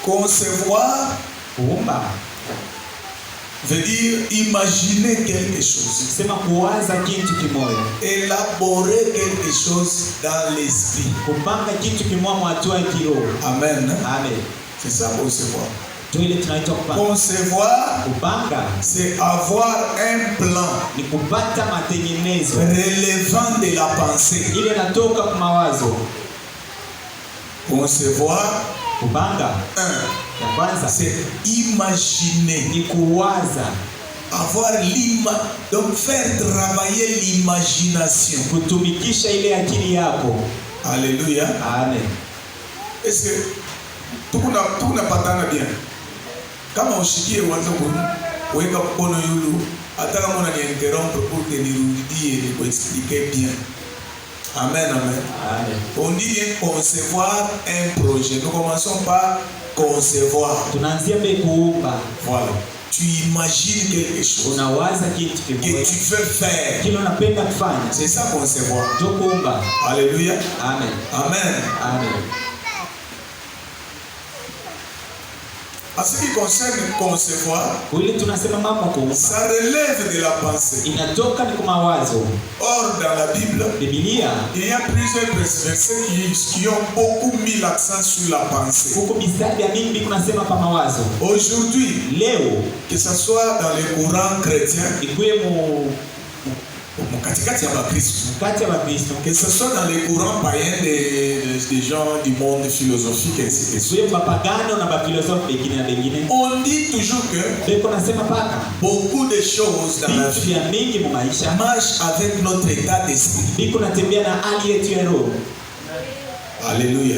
Concevoir veut dire imaginer quelque chose. Sema kuwaza kitu kimoja. Élaborer quelque chose dans l'esprit. Kupanga kitu kimoja mwatua kiroho. Amen. Amen. C'est ça concevoir. Tuile tunaitwa kupanga. Concevoir, kupanga c'est avoir un plan. Ni kupata matengenezo relevant de la pensée. Ile natoka kwa mawazo. Concevoir, kupanga. Ya kwanza c'est imaginer. Ni kuwaza. Avoir donc faire travailler l'imagination. Kutumikisha ile akili yako. Alléluia. Amen. Est-ce que tukuna patana bien? Kama ushikie uanze kuweka mkono yulu, hata kama unaniinterrompre pour que nirudie ni kuexpliquer bien. Amen, amen. Amen. On dit bien concevoir un projet. Nous commençons par concevoir. Tunaanzia mbele kuumba. Voilà. Tu imagines quelque chose. Unawaza kitu kimoja. Que tu veux faire. Kile unapenda kufanya. C'est ça concevoir. Ndio kuumba. Alléluia. Amen. Amen. Amen. En ce qui concerne concevoir, ça relève de la pensée. Or, dans la Bible, il y a plusieurs versets qui ont beaucoup mis l'accent sur la pensée. Aujourd'hui, que ce soit dans les courants chrétiens, que ce soit dans les courants païens des gens du monde philosophique, ainsi de suite. On dit toujours que beaucoup de choses dans la vie marchent avec notre état d'esprit. Alléluia.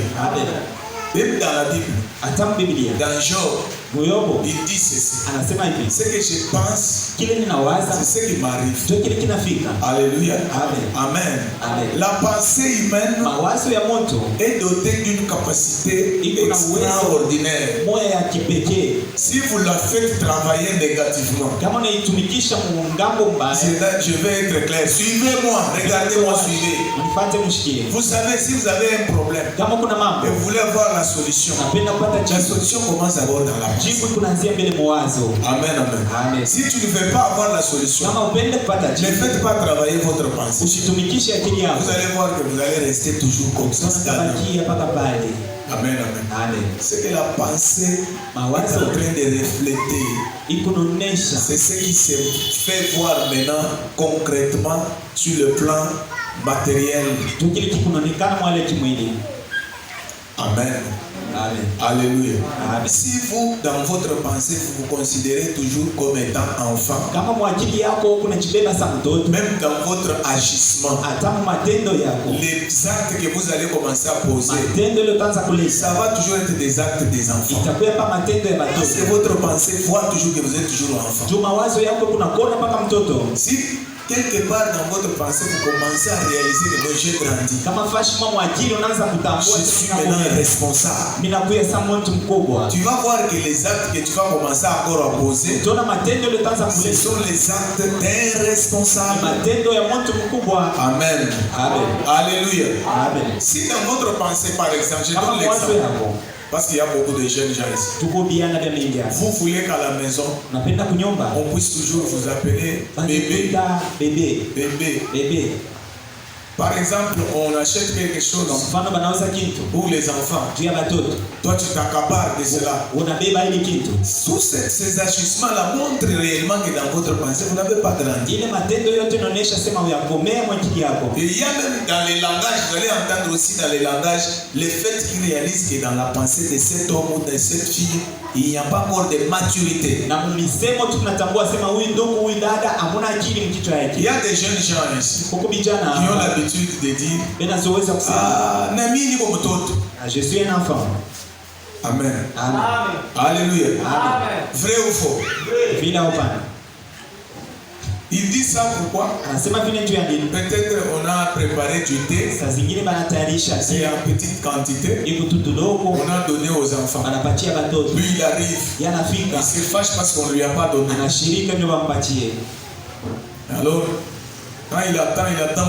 Même dans la Bible, dans Job, il dit ceci. Ce que je pense, c'est ce qui m'arrive. Alléluia. Amen. La pensée humaine est dotée d'une capacité extraordinaire. Si vous la faites travailler négativement, je vais être clair. Suivez-moi, regardez-moi, suivez. Vous savez, si vous avez un problème et vous voulez avoir la solution, la solution commence d'abord dans la pensée. Amen, amen. Si tu ne veux pas avoir la solution, ne faites pas travailler votre pensée. Vous allez voir que vous allez rester toujours comme ça. Amen, amen. C'est que la pensée est en train de refléter. C'est ce qui se fait voir maintenant concrètement sur le plan matériel. Amen. Amen. Alléluia. Amen. Si vous, dans votre pensée, vous vous considérez toujours comme étant enfant, même dans votre agissement, les actes que vous allez commencer à poser, ça va toujours être des actes des enfants. Parce que votre pensée voit toujours que vous êtes toujours enfant. Si quelque part dans votre pensée, vous commencez à réaliser que j'ai grandi, je suis maintenant responsable. Tu vas voir que les actes que tu vas commencer encore à poser, ce sont les actes d'un responsable. Amen. Alléluia. Si dans votre pensée, par exemple, je donne l'exemple, parce qu'il y a beaucoup de jeunes gens ici, vous voulez qu'à la maison, on puisse toujours vous appeler bébé. Bébé. Par exemple, on achète quelque chose pour les enfants. Toi, tu t'accapares de cela. Tous ces agissements-là montrent réellement que dans votre pensée, vous n'avez pas grandi. Et il y a même dans les langages, vous allez entendre aussi dans les langages, le fait qu'ils réalisent que dans la pensée de cet homme ou de cette fille, il n'y a pas encore de maturité. Il y a des jeunes gens ici qui ont l'habitude de dire je suis un enfant. Amen. Amen. Alléluia. Amen. Vrai ou faux? Il dit ça pourquoi? Peut-être on a préparé du thé, c'est en petite quantité, on a donné aux enfants. Puis il arrive, il se fâche parce qu'on ne lui a pas donné. Alors, Quand il attend,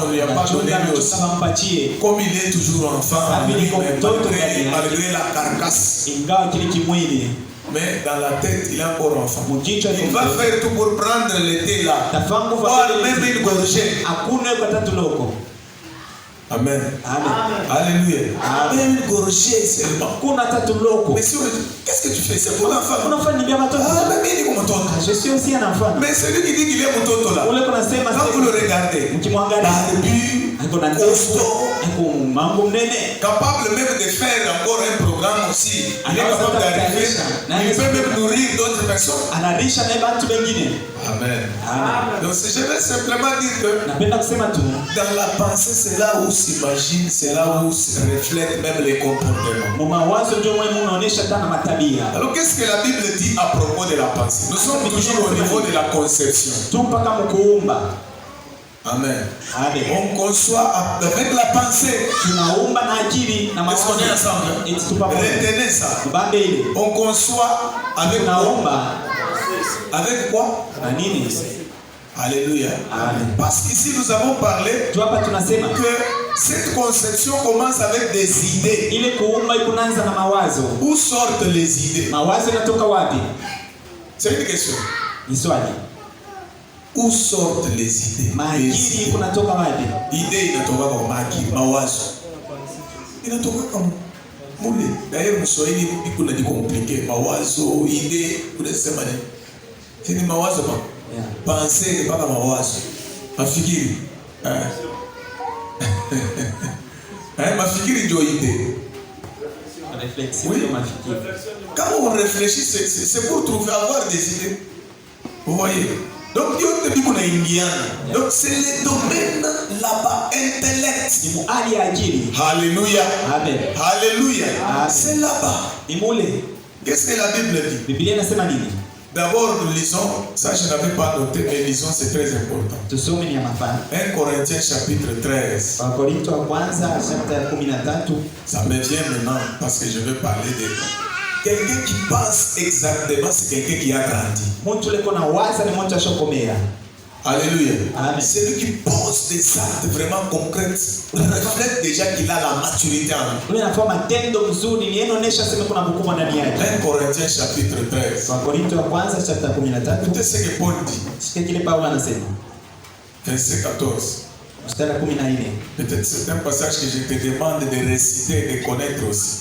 on ne lui a pas donné lui aussi. Comme il est toujours enfant, malgré la carcasse. Mais dans la tête, il est encore enfant. Il va faire tout pour prendre le thé là. Voire même une gorgée. Amen. Alléluia. Même une gorgée seulement. Mais qu'est-ce que tu fais? C'est pour l'enfant. Je suis aussi un enfant. Mais celui qui dit qu'il est mon toto là, quand vous le regardez, capable même de faire encore un programme aussi. Il est capable d'arriver. Il peut même nourrir d'autres personnes. Amen. Donc je vais simplement dire que dans la pensée, c'est là où s'imagine, c'est là où se reflète même les comportements. Alors qu'est-ce que la Bible dit à propos de la pensée? Nous sommes toujours au niveau de la conception. Amen. On conçoit avec la pensée. Est-ce qu'on est ensemble? Retenez ça. On conçoit avec quoi? Avec quoi? Alléluia. Amen. Parce qu'ici nous avons parlé que cette conception commence avec des idées. Où sortent les idées? C'est une question. Où sortent les idées? Idée inatoka kwa akili, mawazo. Inatoka kama mule. D'ailleurs Mswahili kuna ni compliqué. Mawazo, idée, unasema nini? C'est mawazo ba. Penser ni mpaka mawazo. Mafikiri. Mafikiri ndio idée. Oui. Quand on réfléchit, c'est pour trouver, avoir des idées. Vous voyez? Donc, donc c'est le domaine là-bas, intellect. Alléluia. Amen. Alléluia. C'est là-bas. Qu'est-ce que la Bible dit? D'abord, nous lisons, ça je n'avais pas noté, mais lisons, c'est très important. 1 Corinthiens chapitre 13. Ça me vient maintenant parce que je veux parler de quelqu'un qui pense exactement, c'est quelqu'un qui a grandi. Alléluia. Celui qui pose des actes vraiment concrets reflète déjà qu'il a la maturité en lui. 1 Corinthiens chapitre 13. Écoutez ce que Paul dit. Verset 14. Peut-être c'est un passage que je te demande de réciter et de connaître aussi.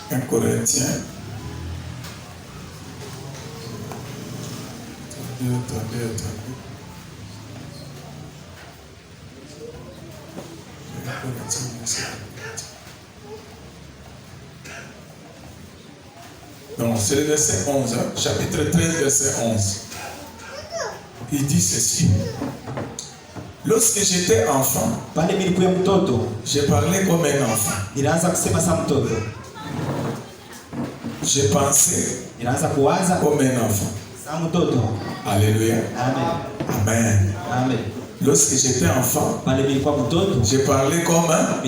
1 Corinthiens. Attendez. Donc c'est le verset 11, chapitre 13, verset 11. Il dit ceci. Lorsque j'étais enfant, j'ai parlé comme un enfant. J'ai pensé comme un enfant. Alléluia. Amen. Amen. Lorsque j'étais enfant, j'ai parlé comme un.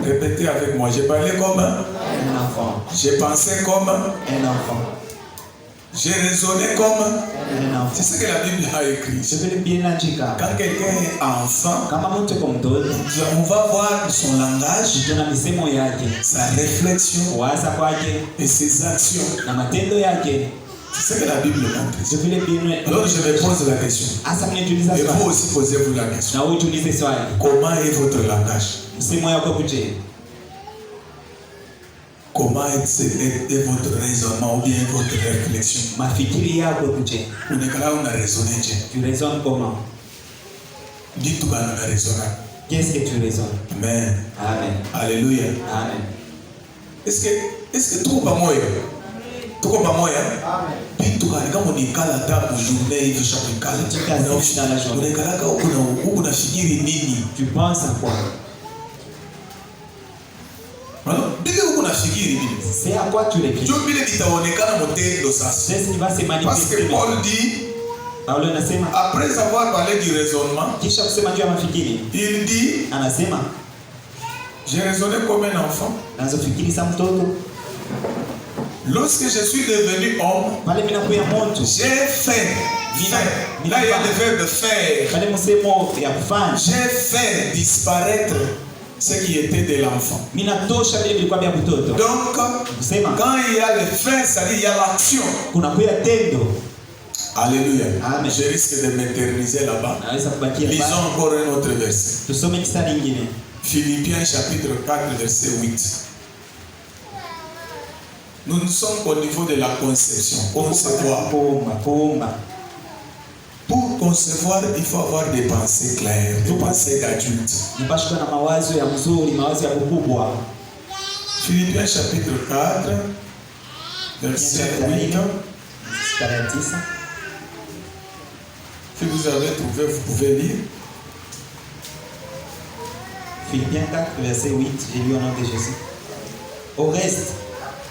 Répétez avec moi. J'ai parlé comme un enfant. J'ai pensé comme un enfant. J'ai raisonné comme un enfant. C'est ce que la Bible a écrit. Quand quelqu'un est enfant, on va voir son langage, sa réflexion et ses actions. C'est ce que la Bible montre. Alors je me pose la question. Et vous aussi posez-vous la question. Comment est votre langage? Comment est votre raisonnement ou bien votre réflexion? On a raisonné. Tu raisonnes comment? Dis-tu qu'on a raisonné. Qu'est-ce que tu raisonnes? Amen. Amen. Alléluia. Amen. Est-ce que tout va moyen? Tout va moyen? Puis tout quand on est calme à table journée, il faut chaque calme. On est calme quand on a fini nini. Tu penses à quoi? C'est à quoi tu réfléchis? C'est ce qui va se manifester. Parce que Paul dit, après avoir parlé du raisonnement, il dit, j'ai raisonné comme un enfant. Lorsque je suis devenu homme, j'ai fait. Là, il y a le verbe faire. J'ai fait disparaître ce qui était de l'enfant. Donc, quand il y a le fait, ça dit il y a l'action. Alléluia. Amen. Je risque de m'éterniser là-bas. Lisons encore un autre verset. Philippiens chapitre 4, verset 8. Nous sommes au niveau de la conception. Concevoir. Pour concevoir, il faut avoir des pensées claires, des pensées d'adulte. Philippiens chapitre 4, verset 8. Si vous avez trouvé, vous pouvez lire. Philippiens 4, verset 8, j'ai lu au nom de Jésus. Au reste,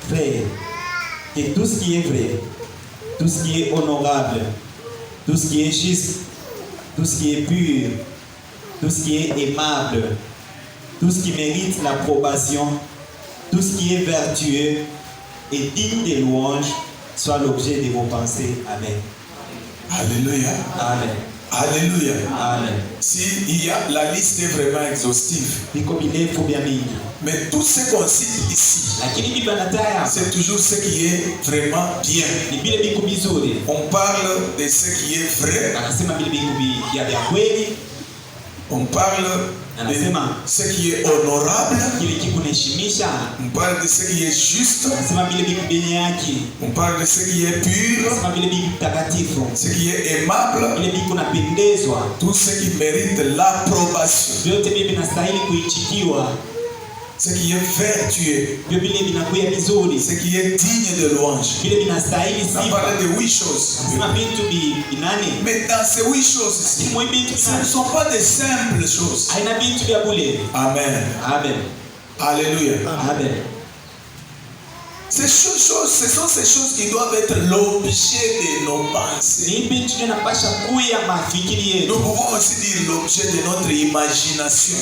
frères, que tout ce qui est vrai, tout ce qui est honorable, tout ce qui est juste, tout ce qui est pur, tout ce qui est aimable, tout ce qui mérite l'approbation, tout ce qui est vertueux et digne de louange, soit l'objet de vos pensées. Amen. Alléluia. Amen. Alléluia. Amen. Si il y a, la liste est vraiment exhaustive. Mais tout ce qu'on cite ici, c'est toujours ce qui est vraiment bien. On parle de ce qui est vrai. On parle de ce qui est honorable. On parle de ce qui est juste. On parle de ce qui est pur. Ce qui est aimable. Tout ce qui mérite l'approbation. Ce qui est vertueux. Ce qui est digne de louange. On parle de 8 choses. Mais dans ces 8 choses, ce ne sont pas de simples choses. Amen. Amen. Alléluia. Amen. Ces choses, ce sont ces choses qui doivent être l'objet de nos pensées. Nous pouvons aussi dire l'objet de notre imagination.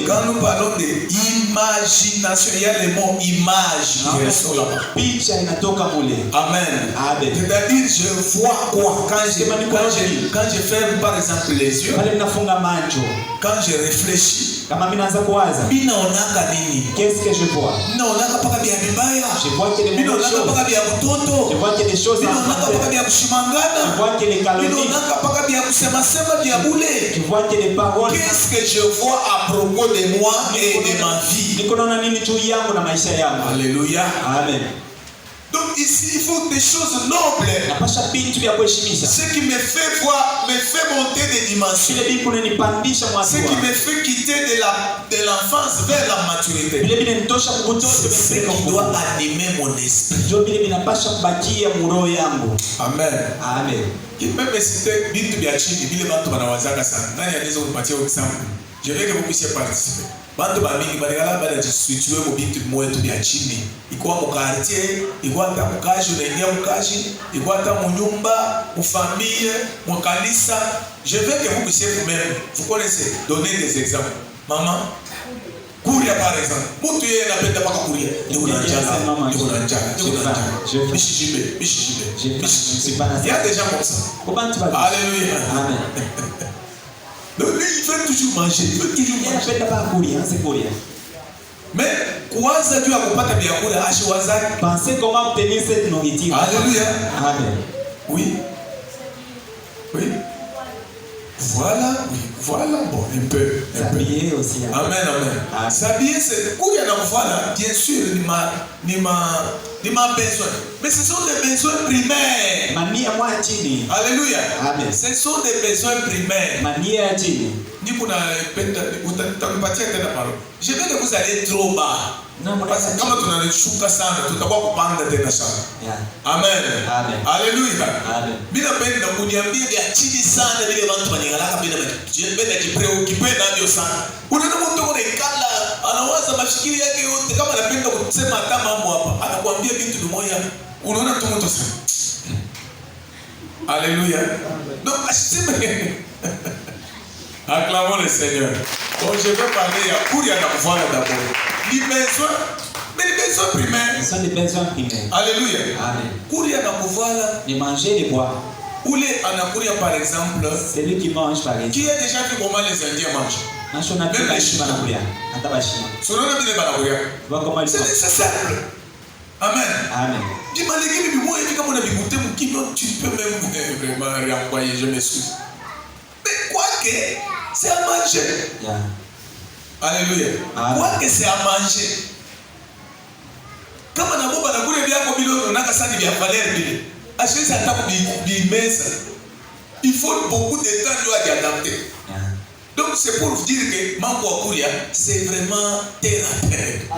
Quand nous parlons d'imagination, il y a le mot image qui ressort là-bas. Amen. C'est-à-dire, je vois quoi quand je ferme par exemple les yeux, quand je réfléchis. Qu'est-ce que je vois? Je vois qu'il y a des choses. Je vois qu'il y a des choses à je vois qu'il y a des calomnies. Je vois qu'il y a des paroles. Qu'est-ce que je vois à propos de moi et de ma vie? Alléluia. Amen. Donc ici, il faut des choses nobles. Ce qui me fait voir, me fait monter des dimensions. Ce qui me fait quitter de l'enfance vers la maturité. C'est ce qui doit animer mon esprit. Amen. Amen. Il peut me citer Bintu Biachini, je veux que vous puissiez participer. Bantu bamingi baligala bada jiswitchiwe mu bintu bimwe tu bya chini. Ikuwa mu quartier, ikuwa hata mukaji unaingia mukaji, ikuwa hata mu nyumba, mu famille, mu kanisa. Je veux que vous puissiez vous-même, vous connaissez, donner des exemples. Maman, Kuria par exemple. Mtu yeye anapenda paka kuria. Niko na njala. Bishijibe. Il y a des gens comme ça. Alléluia. Amen. Donc lui, il veut toujours manger, il veut toujours manger. Mais kuanza juu ya kupata vyakula ashiwazaki. Pensez comment obtenir cette nourriture. Alléluia. Amen. Oui. Voilà, bon, un peu. S'habiller aussi. Amen. S'habiller, c'est kuya na kufala, bien sûr, ni ma besoin. Mais ce sont des besoins primaires. Alléluia. Amen. Ce sont des besoins primaires. Je veux que vous allez trop bas. Parce que kama tunalishuka sana tutakuwa kupanda tena sana. Amen. Alléluia. Bila penda kuniambia vya chini sana vile watu wanaangalaka bila penda kipreokipe navyo sana. Unaona mtu anaikala anawaza mafikiri yake yote kama anapenda kusema hata mambo hapa anakuambia vitu vimoja. Unaona tu mtu sana. Alléluia. Donc asiseme acclamons le Seigneur. Donc je vais parler à Kouria d'abord. Les besoins Mais les besoins primaires. Ce sont des besoins primaires. Alléluia. Amen. Courir na kuvala. De manger et de boire. Ou les anakuria par exemple. Celui qui mange par exemple. Qui a déjà vu comment les Indiens mangent? Même les Chinois. C'est simple. Amen. Amen. Tu peux même vraiment renvoyer, je m'excuse. Mais quoi que c'est à manger. Yeah. Alléluia. Quoi que c'est à manger. Comme on a beau balagoure bien comme on a cassé bien valeur bien. Acheter ça tape bimesa. Il faut beaucoup de temps pour adapter. Donc c'est pour vous dire que Mambo Akuria c'est vraiment thérapeute.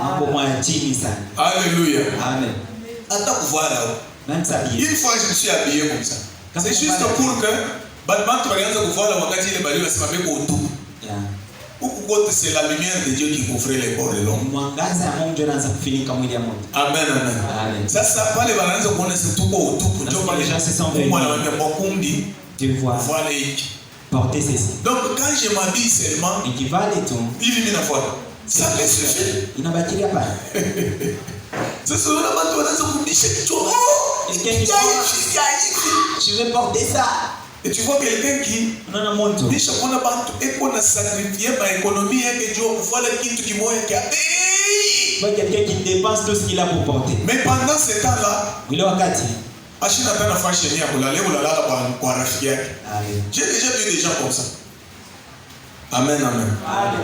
Alléluia. Amen. Attends voir là. Même s'habiller. Une fois je me suis habillé comme ça. C'est juste pour que Batman tu vas voir la wakati ile bali wasema beko utupu. C'est la lumière de Dieu qui couvrait les corps de l'homme. Amen, amen. Ça, pas les balances qu'on est tout pour utupu. Les gens se sentent venus. Tu vois. Porter ceci. Donc quand je m'habille seulement, il va aller tout. Il vient à fois. Ça peut suffire. Il n'a pas tiré pas. C'est ce que l'on a dit. Je vais porter ça. Et tu vois quelqu'un qui dit qu'on a bantu et qu'on a sacrifié ma économie et que Dieu voilà qui qui moye qui a quelqu'un qui dépense tout ce qu'il a pour porter. Mais pendant ce temps-là, il a wakati. Achina tena fashion ya kulala kwa rafiki yake. J'ai déjà vu des gens comme ça. Amen, amen.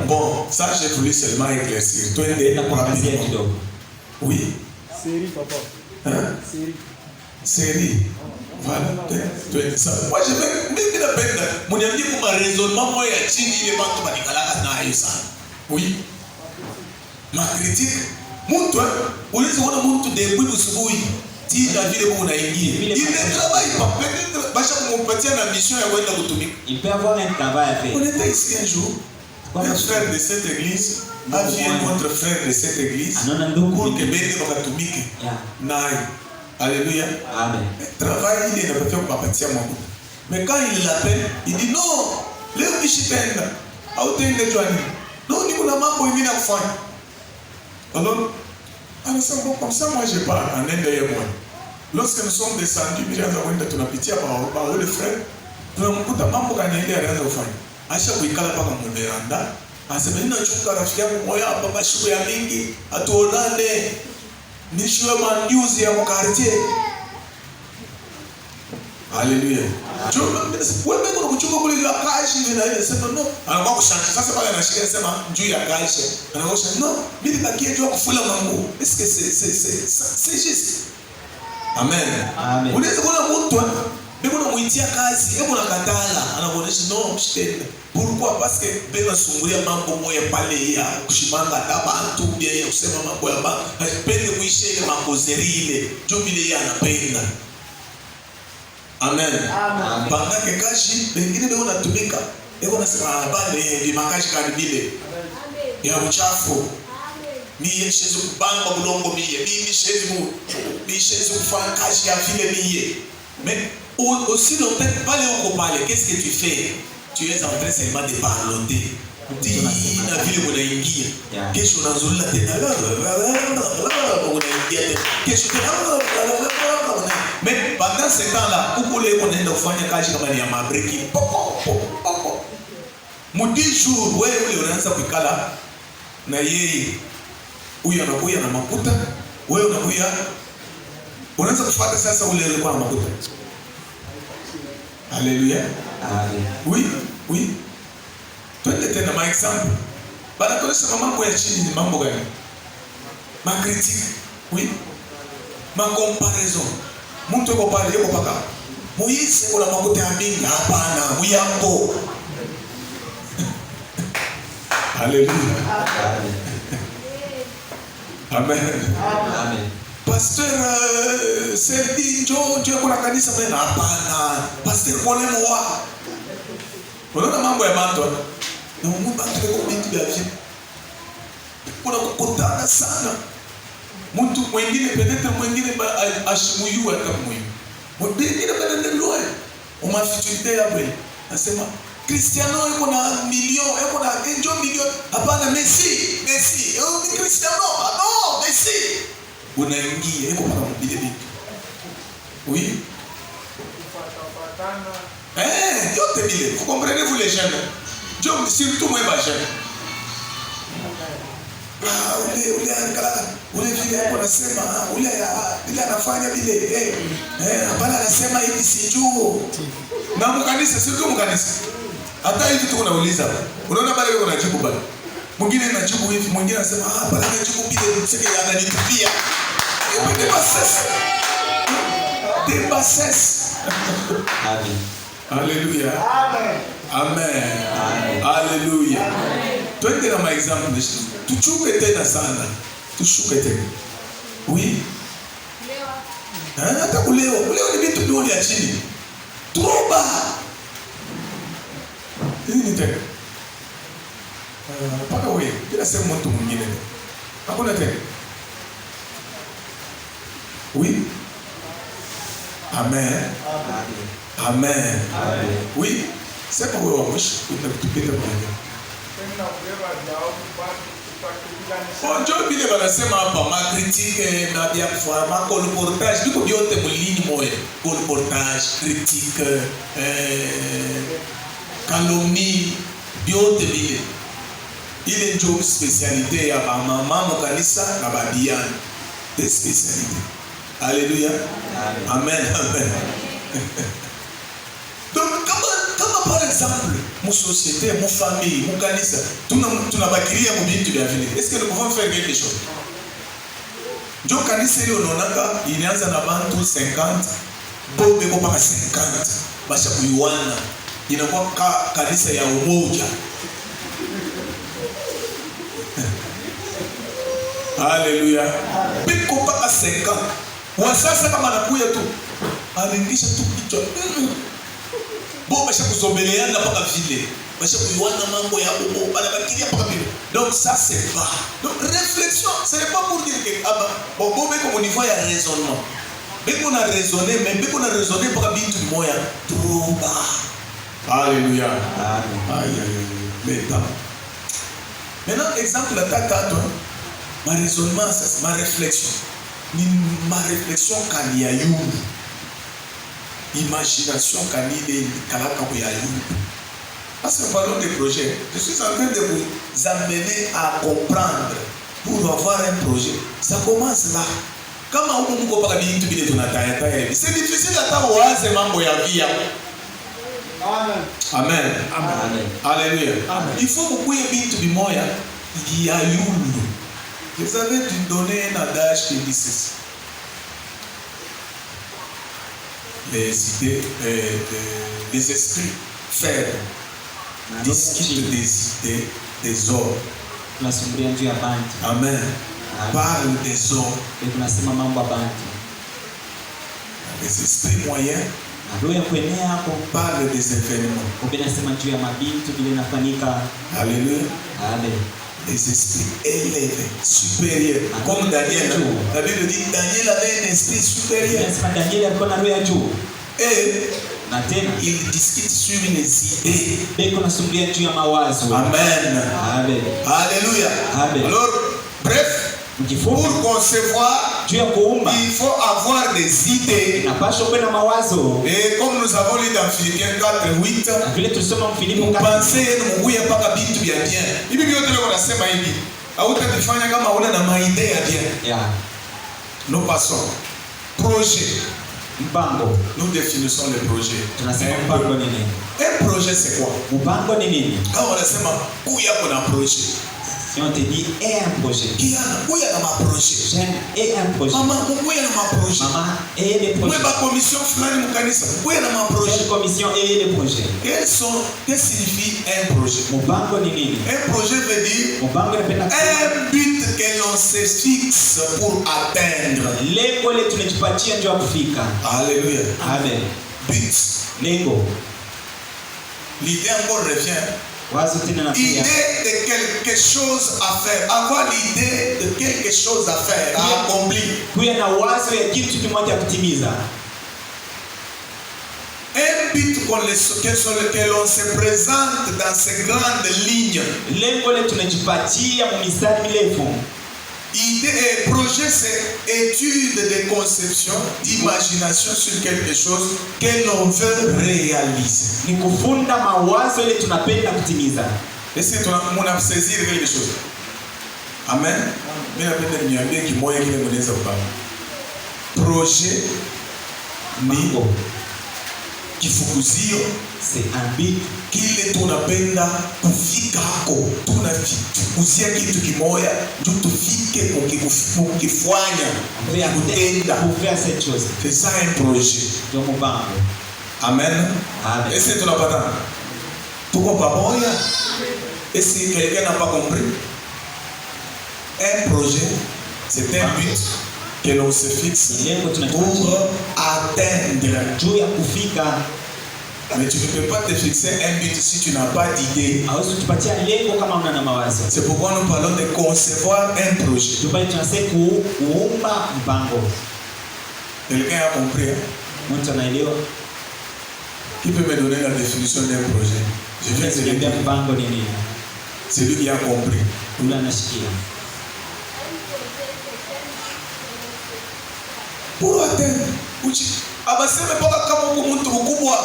Bon, ça j'ai voulu seulement éclaircir. Toi rapidement. Oui. Série papa. Hein? Série. Voilà. Moi je vais même la peine. Mon ami pour ma raisonnement moi ya chini ile bantu banikala nayo sana. Oui. Ma critique. Muntu, unaweza kuona mtu depuis usubuhi. Il ne travaille pas. Peut-être mission il peut avoir un travail à faire. On était ici un jour. Un frère de cette église a vu un autre frère de cette église pour que Béni Bakatumike. Alléluia. Amen. Travail, il est pas fait pour partir à moi. Mais quand il l'appelle, il dit non. Le Michitenda. Non, il y a un mambo qui est fait. Alors, comme ça, moi je parle en Inde et moi. Lorsque nous sommes descendus, tunapitia par le frère, tunamkuta mambo kanaendelea anaanza kufanya. Aisha kuikala paka mveranda, anasema ninachuka rafiki yangu moyo hapa mashuko ya mingi, atuonane. Nishwe mandiuzi ya mkartie. Haleluya. Wewe mbona kuchukua kule ya kashi na ile sema no. Anakuwa kushanga. Sasa pale anashikia sema juu ya kashi. Anakuwa kushanga. No, mimi nitakie juu kufula mangu. Est-ce que c'est juste? Amen. Amen. Unaweza kuona mtu bego na muitia kazi, hebu nakatala. Anakuonesha no, mshitenda. Pourquoi? Parce que bego sungulia mambo moya pale ya kushimanga tabantu bia ya kusema mambo ya ba. Pende kuisha ile mambo zerile. Juu vile anapenda. Amen. Pendant que kashi bengine bego natumika, ego nasema bale ni makashi karibile. Ya uchafu. Mie shezu kubamba bulongo mie. Mie shezu kufanya kazi ya vile mie. Mais aussi longtemps pale uko pale, qu'est-ce que tu fais? Tu es en train seulement de parloter. Di na vile unaingia. Kesho unazulula tena. Unaingia tena. Kesho tena. Mais pendant ce temps-là, uko leo unaenda kufanya kazi kama ni ya mabreki. Mudi jour wewe unaanza kuikala na yeye. Huyu anakuja na makuta, wewe unakuja unaanza kufuata sasa ule alikuwa na makuta. Haleluya. Amen. Oui. Twende tena ma example. Bana tunaona mambo ya chini ni mambo gani? Ma critique. Oui. Ma comparaison. Mtu yuko pale yuko paka. Moise kuna makuta ya mingi hapana, muyambo. Haleluya. Amen. Amen. Pasteur Serdi Njo kuna kanisa tena hapana. Pasteur Kole mwa. Unaona mambo ya bantu. Na Mungu bantu kwa binti ya vipi. Kuna kukutana sana. Mtu mwingine peut-être mwingine ashimuyu atamuyu. Mwingine bado ndio umafichilite ya bwe. Nasema Cristiano yuko na milioni, yuko na enjo milioni. Hapana Messi. Oh, ni Cristiano. No, Messi. unaingia iko paka mbili bibi. Oui. Yote bile. Vous comprenez-vous les jeunes? Job surtout moi ba jeune. Ule angala, ule vile anasema, ule anafanya vile. Hapana anasema hivi sijui. Na mkanisa sio mkanisa. Hata hivi tu unauliza. Unaona bale wewe unajibu bale. Mwingine anajibu hivi, mwingine anasema bale anajibu vile mseke ananitupia. Des bassesses. Amen. Alléluia. Amen. Alléluia. Twende na maexample. Tuchuke tena sana. Tushuke tena. Oui. Hata kuleo ni vitu ndio ya chini. Toba. Nini tena? Paka wewe, bila sema mtu mwingine. Hakuna tena. Oui. Amen. Amen. Oui. C'est pour vous, Bonjour, bile banasema hapa ma critique na bien fois ma colportage biko biote mulini moye colportage critique calomnie biote bile ile ndio spécialité ya mama mu kanisa na babiani des spécialités. Alléluia. Amen. Amen. Donc comme par exemple mon société, mon famille, mon kanisa, tunabakiria mu bintu vya vile. Est-ce que nous pouvons faire quelque chose? Ndio kanisa ile unaonaka ilianza na bantu 50, bobe kwa mpaka 50. Basha kuiwana. Inakuwa kanisa ya umoja. Hallelujah. Biko mpaka 50. Wasasa kama anakuya tu alingisha tu kichwa. Bo basha kuzombeleana mpaka vile. Basha kuiwana mambo ya bobo banabakiria mpaka vile. Donc ça c'est pas. Donc réflexion, ce n'est pas pour dire que bobo beko au niveau ya raisonnement. Beko na raisonner, mais beko na raisonner mpaka bintu moya trop bas. Alléluia. Amen. Maintenant exemple la tata toi. Ma raisonnement, ma réflexion. Ma réflexion quand il y a eu imagination quand il y a eu. Parce que parlons des projets, je suis en train de vous amener à comprendre pour avoir un projet. Ça commence là. Kama huko mko paka bintu bile tunataya hivi. C'est difficile hata uanze mambo ya via. Amen. Amen. Amen. Alléluia. Il faut kukuye bintu bimoya ya yulu. Vous avez donné un adage qui dit ceci. Les idées, les esprits faibles discutent des idées des hommes. Amen. Parle des hommes. Les esprits moyens parle des événements. Alléluia. Amen. Les esprits élevés, supérieurs. Comme Daniel. La Bible dit Daniel avait un esprit supérieur. Et il discute sur les idées. Amen. Alléluia. Alors, bref, pour concevoir, il faut avoir des idées. Et comme nous avons lu dans Philippiens 4:8, pensez nous mouiller pas bintu bien bien. Hivi vyote leo nasema hivi. Hautakifanya kama una na maidea ya bien. Nous passons. Projet. Mpango. Nous définissons le projet. Tunasema mpango ni nini? Un projet c'est quoi? Mpango ni nini? Kama unasema kuya kuna projet. Si on te dit un projet. Kuya na ma projet. J'aime un projet. Maman, kuya na ma projet. Maman, et les projets. Kuya ba commission fulani mukanisa. Kuya na ma projet. Quelle commission et les projets? Qu'est-ce signifie un projet? Mpango ni nini? Un projet veut dire mpango inapenda un but que l'on se fixe pour atteindre. Lengo letu tunajipatia ndio kufika. Alléluia. Amen. But. Lengo. L'idée encore revient. Idée de quelque chose à faire. Avoir l'idée de quelque chose à faire, à accomplir. Kuya na wazo ya kitu kimoja kutimiza. Un but que l'on se présente dans ces grandes lignes. Lengo letu tunajipatia mistari mirefu. Idée et projet, c'est étude de conception, d'imagination sur quelque chose que l'on veut réaliser. Ni kufunda mawazo ile tunapenda kutimiza. Est-ce que muna saisir quelque chose? Amen. Mimi napenda niambie kimoja kile mnaweza kupanga. Projet ni kifukuzio, c'est un but kile tunapenda kufika hako, tunafukuzia kitu kimoja ndio tufike kukifanya kutenda faire cette chose. C'est ça un projet. Ndio mpango. Amen. Amen. Est-ce que tunapata? Tuko pamoja? Est-ce que quelqu'un n'a pas compris? Un projet, c'est un but que l'on se fixe pour atteindre. Mais tu ne peux pas te fixer un but si tu n'as pas d'idée. C'est pourquoi nous parlons de concevoir un projet. Quelqu'un a compris? Qui peut me donner la définition d'un projet? Je viens de le dire. C'est lui qui a compris. Pour atteindre, abaseme paka kama uko mtu mkubwa.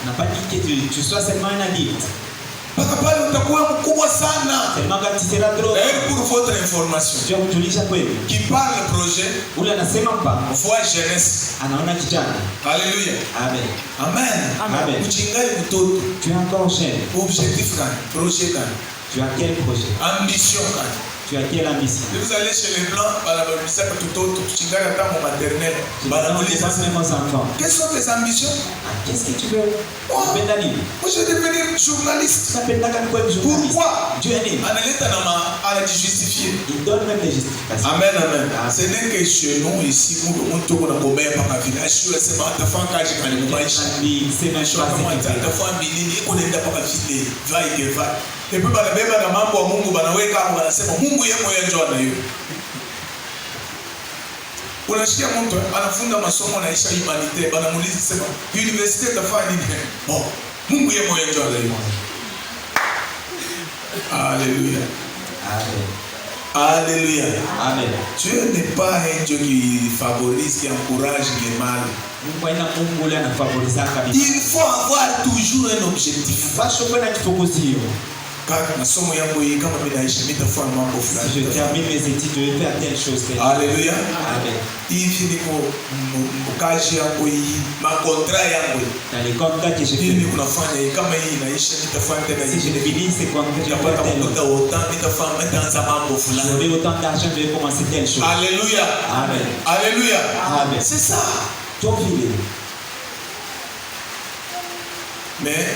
Na pas dit que tu sois seulement un adulte. Paka pale utakuwa mkubwa sana. Seulement quand tu seras trop. Et pour votre information. Je vous dis kweli. Qui parle projet. Ule anasema mpango. Voit jeunesse. Anaona kijana. Alléluia. Amen. Amen. Amen. Uchingali mtoto. Tu es encore jeune. Objectif gani? Projet gani? Tu as quel projet? Ambition gani? Tu as quelle ambition? Vous allez chez les blancs, balabisa que tout autre, tu chingali à mon maternel. Balabisa mes enfants. Quelles sont tes ambitions? Qu'est-ce que tu veux? Moi, je vais devenir journaliste. Pourquoi? Dieu est né. À la justifier. Il donne même des justifications. Amen, amen. Ce n'est que chez nous ici, nous avons un commun par la village. Je suis c'est ma femme quand j'ai gagné mon maïs. C'est ma chose. Ta femme bini, et qu'on est là par la ville, va et va. Et puis, la bébé na mambo wa Mungu banaweka hapo wanasema Mungu yeye mwenyewe ndio anayo. Unasikia mtu anafunga masomo na isha humanite, banamuuliza sema, "University tafanya nini?" Oh, Mungu yeye mwenyewe ndio anayo. Alléluia. Amen. Alléluia. Amen. Dieu n'est pas un Dieu qui favorise, qui encourage les mal. Il faut avoir toujours un objectif. Masomo yangu hii kama mimi naishi nitafanya mambo fulani. Je termine mes études, je vais faire telle chose. Alléluia. Amen. Hivi niko mkazi yangu hii, makontra yangu. Dans les contrats que je fais. Hivi kunafanya hii kama hii inaisha nitafanya tena hii. Si je finis ces contrats, je vais faire telle chose. Nitafanya nitaanza mambo fulani. J'aurai autant d'argent, je vais commencer telle chose. Alléluia. Amen. Alléluia. Amen. C'est ça. Mais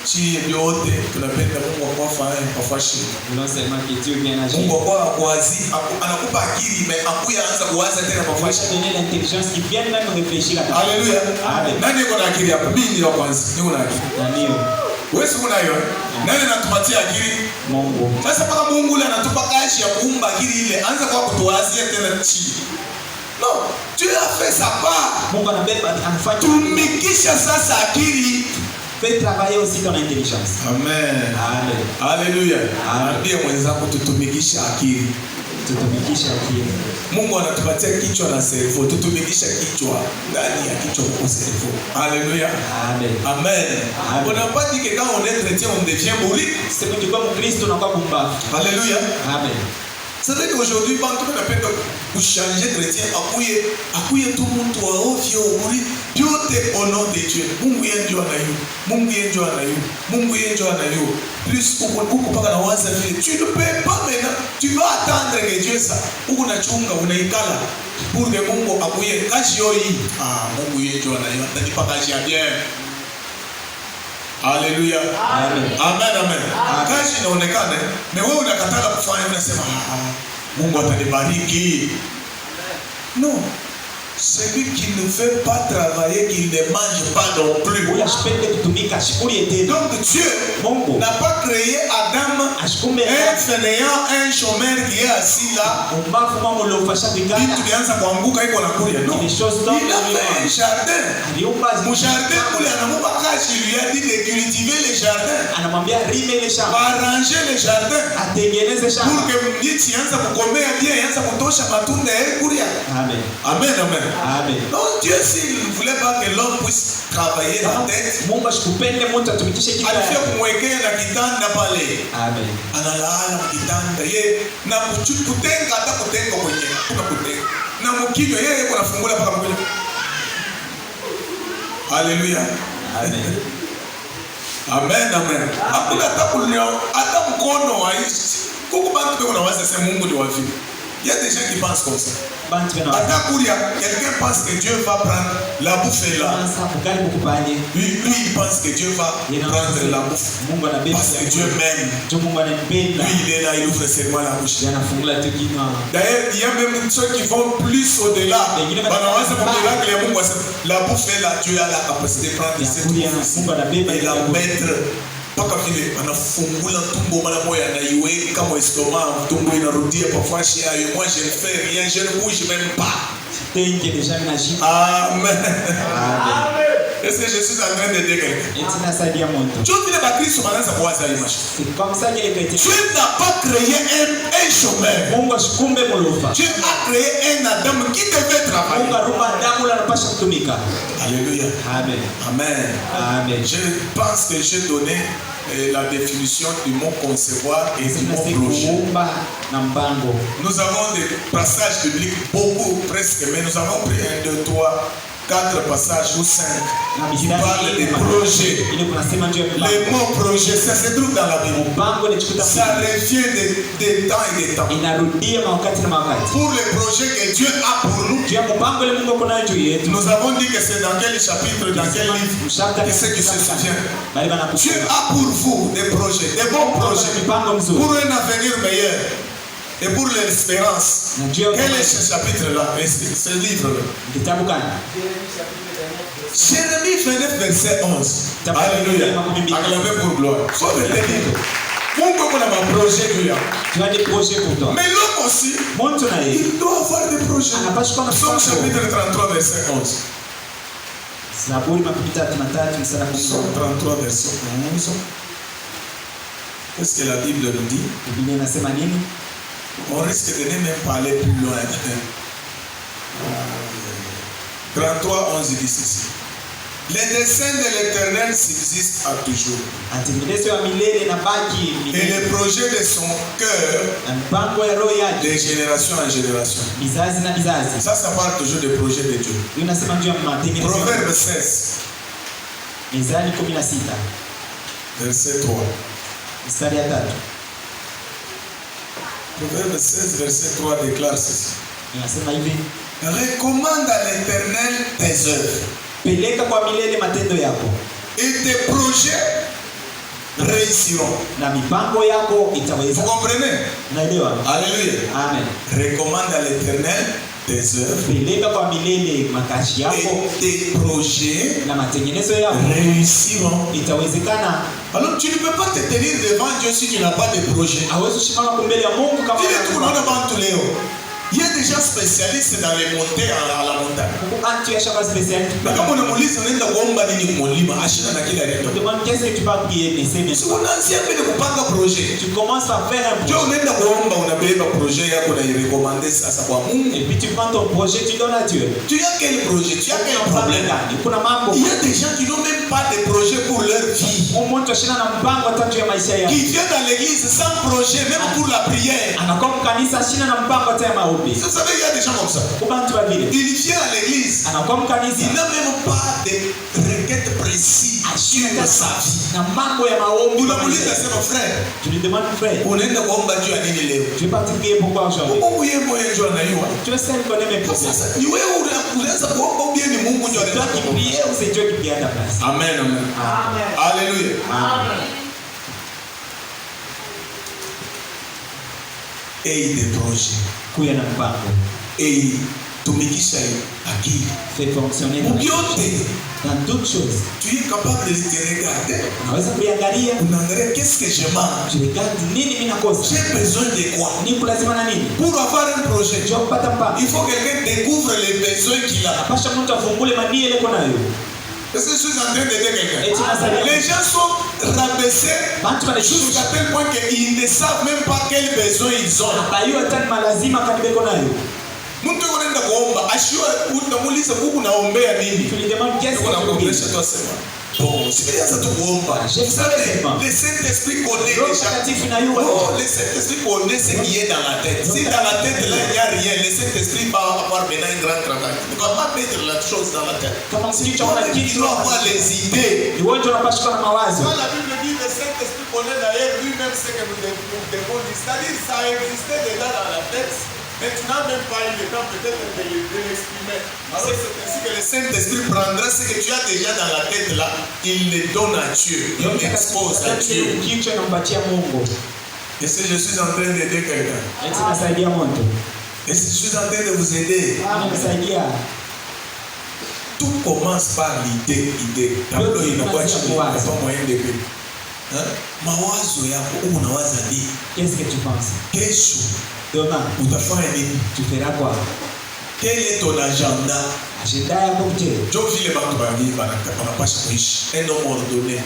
si yote tunapenda Mungu akufanye afashi. Non seulement que Dieu vient agir. Mungu akwazi anakupa akili mais akuya anza kuwaza tena afashi. Donner l'intelligence qui vient même réfléchir à ta. Alléluia. Amen. Nani yuko na akili hapa? Mimi ndio kwanza. Niko na akili. Ndio. Wewe si unayo? Nani anatupatia akili? Mungu. Sasa paka Mungu yule anatupa kazi ya kuumba akili ile, anza kwa kutuwazia tena chini. Non, Dieu a fait sa part. Mungu anabeba anafanya. Tumikisha sasa akili. Fais travailler aussi ton intelligence. Amen. Amen. Alléluia. Ambie mwenzako tutumikisha akili. Tutumikisha akili. Mungu anatupatia kichwa na cerveau. Tutumikisha kichwa ndani ya kichwa kwa cerveau. Alléluia. Amen. Amen. On n'a pas dit que quand on est chrétien on devient bourri. C'est que tu comme Christ on n'a pas combat. Alléluia. Amen. C'est vrai qu'aujourd'hui, quand on appelle pour changer chrétien, akuye tout le monde wa ovyo uri yote au nom de Dieu. Mungu yeye ndio anayo. Mungu yeye ndio anayo. Mungu yeye ndio anayo. Plus uko paka na waza vile. Tu ne peux pas maintenant. Tu vas attendre que Dieu ça. Uko na chunga unaikala. Pour que Mungu akuye kazi yoi. Mungu yeye ndio anayo. Atanipa kazi ya bien. Alléluia. Amen. Amen, amen. Kazi inaonekana, na wewe unakataka kufanya, unasema Mungu atanibariki. Non. Celui qui ne veut pas travailler, qu'il ne mange pas non plus. Donc Dieu n'a pas créé Adam, un fainéant, un chômeur qui est assis là. Il a fait un jardin. Mon jardin, il lui a dit de cultiver les jardins, arranger les jardins. shamba. Pour que miti yanza kukomea bien, yanza kutosha matunda kuria. Amen. Amen, amen. Amen. Non, Dieu s'il ne voulait pas que l'homme puisse travailler la tête, Mungu ashikupende mtu atumikishe kichwa. alifia kumwekea na kitanda pale. Amen. Analala kitanda ye na kutenga hata kutenga kwenye kuna kutenga. Na mkinywa yeye yuko anafungula mpaka mkinywa. Haleluya. Amen. Amen, amen. Hakuna hata mkono haishi. Kuko bantu beko na waza sema Mungu ni wapi. Il y a des gens qui pensent comme ça. Quelqu'un pense que Dieu va prendre la bouffe là. Lui, il pense que Dieu va prendre la bouffe. Parce que Dieu m'aime. Lui, il est là, il ouvre seulement la bouche. D'ailleurs, il y a même ceux qui vont plus au-delà. La bouffe est là, Dieu a la capacité de prendre cette bouffe et la mettre. Paka vile anafungula tumbo mara moja anaiweka kwa stomach, tumbo inarudia kwa fashi hayo. Moi je ne fais rien, je ne bouge même pas. Amen. Est-ce que je suis en train de dire quelque chose? Dieu n'a pas créé un chômeur. Dieu a créé un Adam qui devait travailler. Alléluia. Amen. Amen. Amen. Je pense que j'ai donné la définition du mot concevoir et du mot projet. Nous avons des passages bibliques beaucoup, presque, mais nous avons pris 1, 2, 3, 4 passages ou 5 qui parlent des projets. Le mot projet, ça se trouve dans la Bible. Ça revient des temps et des temps. Pour les projets que Dieu a pour nous, nous avons dit que c'est dans quel chapitre, dans quel livre, et ceux qui se souviennent. Dieu a pour vous des projets, des bons projets, pour un avenir meilleur. Et pour l'espérance, quel est ce chapitre-là, ce livre-là? Jérémie 29, verset 11. Alléluia. Acclamez pour gloire. Sauve le livre. Mungu a un projet lui. Tu as des projets pour toi. Mais l'homme aussi, il doit avoir des projets. Somme chapitre 33, verset 11. Somme 33, verset 11. Qu'est-ce que la Bible nous dit? On risque de ne même pas aller plus loin. 33, 11 dit ceci. Les desseins de l'Éternel subsistent à toujours. Et les projets de son cœur de génération en génération. Ça parle toujours des projets de Dieu. Proverbe 16. Verset 3. Proverbe 16, verset 3 déclare ceci. Recommande à l'Éternel tes œuvres. Et tes projets réussiront. Vous comprenez? Alléluia. Amen. Recommande à l'Éternel tes œuvres. Et tes projets réussiront. Alors tu ne peux pas te tenir devant Dieu si tu n'as pas de projet. Il y a des gens spécialistes dans les montées à la montagne. Mais comme on a dit, on est dans qu'est-ce que tu vas prier? C'est mon ancien projet. Tu commences à faire un projet. Et puis tu prends ton projet, tu donnes à Dieu. Tu as quel projet? Tu as quel problème? Il y a des gens qui n'ont même pas de projet pour leur vie. Qui viennent dans l'église sans projet, même pour la prière. Vous savez, il y a des gens comme ça. Il vient à l'église. Il n'a même pas de requête précise sur sa vie. Il va me dire, c'est mon frère. Tu lui demandes, frère, on est dans le Dieu à Nini. tu es parti prier pourquoi aujourd'hui? Tu es seul qui connaît mes problèmes. C'est toi qui prie ou c'est Dieu qui prie à ta place? Amen, amen. Alléluia. Amen. Et des projets. Et tumikisha akili. Fait fonctionner dans toutes choses. Tu es capable de te regarder. Unangalia qu'est-ce que je mange. Tu regardes nini mimi nakosa. J'ai besoin de quoi? Ni lazima na nini? Pour avoir un projet, il faut que quelqu'un découvre les besoins qu'il a. Pasha mtu afungule manie ile kona hiyo. Est-ce que je suis en train d'aider quelqu'un? Les gens sont rabaissés jusqu'à tel point qu'ils ne savent même pas quels besoins ils ont. Mtu anaenda kuomba, ashiwa utamuuliza huku naombea nini? Unakuongelesha tu asema. Bon, sikianza tu kuomba. Le Saint-Esprit connaît déjà. Oh, le Saint-Esprit connaît ce qui est dans la tête. Si dans la tête là il n'y a rien, le Saint-Esprit va avoir maintenant un grand travail. Il ne va pas mettre la chose dans la tête. Il doit avoir les idées. Quand la Bible dit le Saint-Esprit connaît d'ailleurs lui-même ce que nous devons dire. C'est-à-dire ça existait déjà dans la tête. Mais tu n'as même pas eu le temps peut-être de l'exprimer. Alors c'est ainsi que le Saint-Esprit prendra ce que tu as déjà dans la tête là, il le donne à Dieu, il l'expose à Dieu. Est-ce que je suis en train d'aider quelqu'un? Est-ce que je suis en train de vous aider? Tout commence par l'idée. Tableau inakuacha pas moyen de paix. Mawazo yako unawaza nini? Qu'est-ce que tu penses? Kesho demain utafanya nini? Tu feras quoi? Quel est ton agenda? Agenda yako mje. Jo vile bantu bangi banapasha kuishi un homme ordonné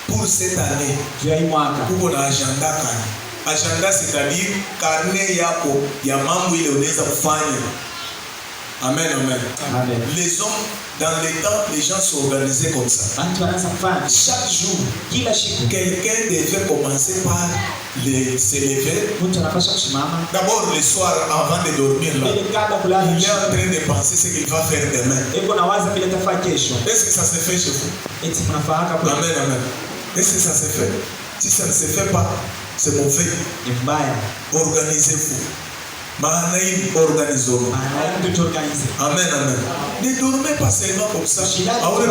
pour cette année. Tu as mwaka. Uko na agenda kani? Agenda c'est-à-dire carnet yako ya mambo ile unaweza kufanya. Amen, amen. Amen. Les hommes, dans les temps, les gens s'organisaient comme ça. Chaque jour, quelqu'un devait commencer par se lever. D'abord le soir, avant de dormir, là, il est en train de penser ce qu'il va faire demain. Est-ce que ça se fait chez vous? Amen, amen. Est-ce que ça se fait? Si ça ne se fait pas, c'est mauvais. Organisez-vous. Organisons. Amen, amen. Ne dormez pas seulement comme ça. Il faut que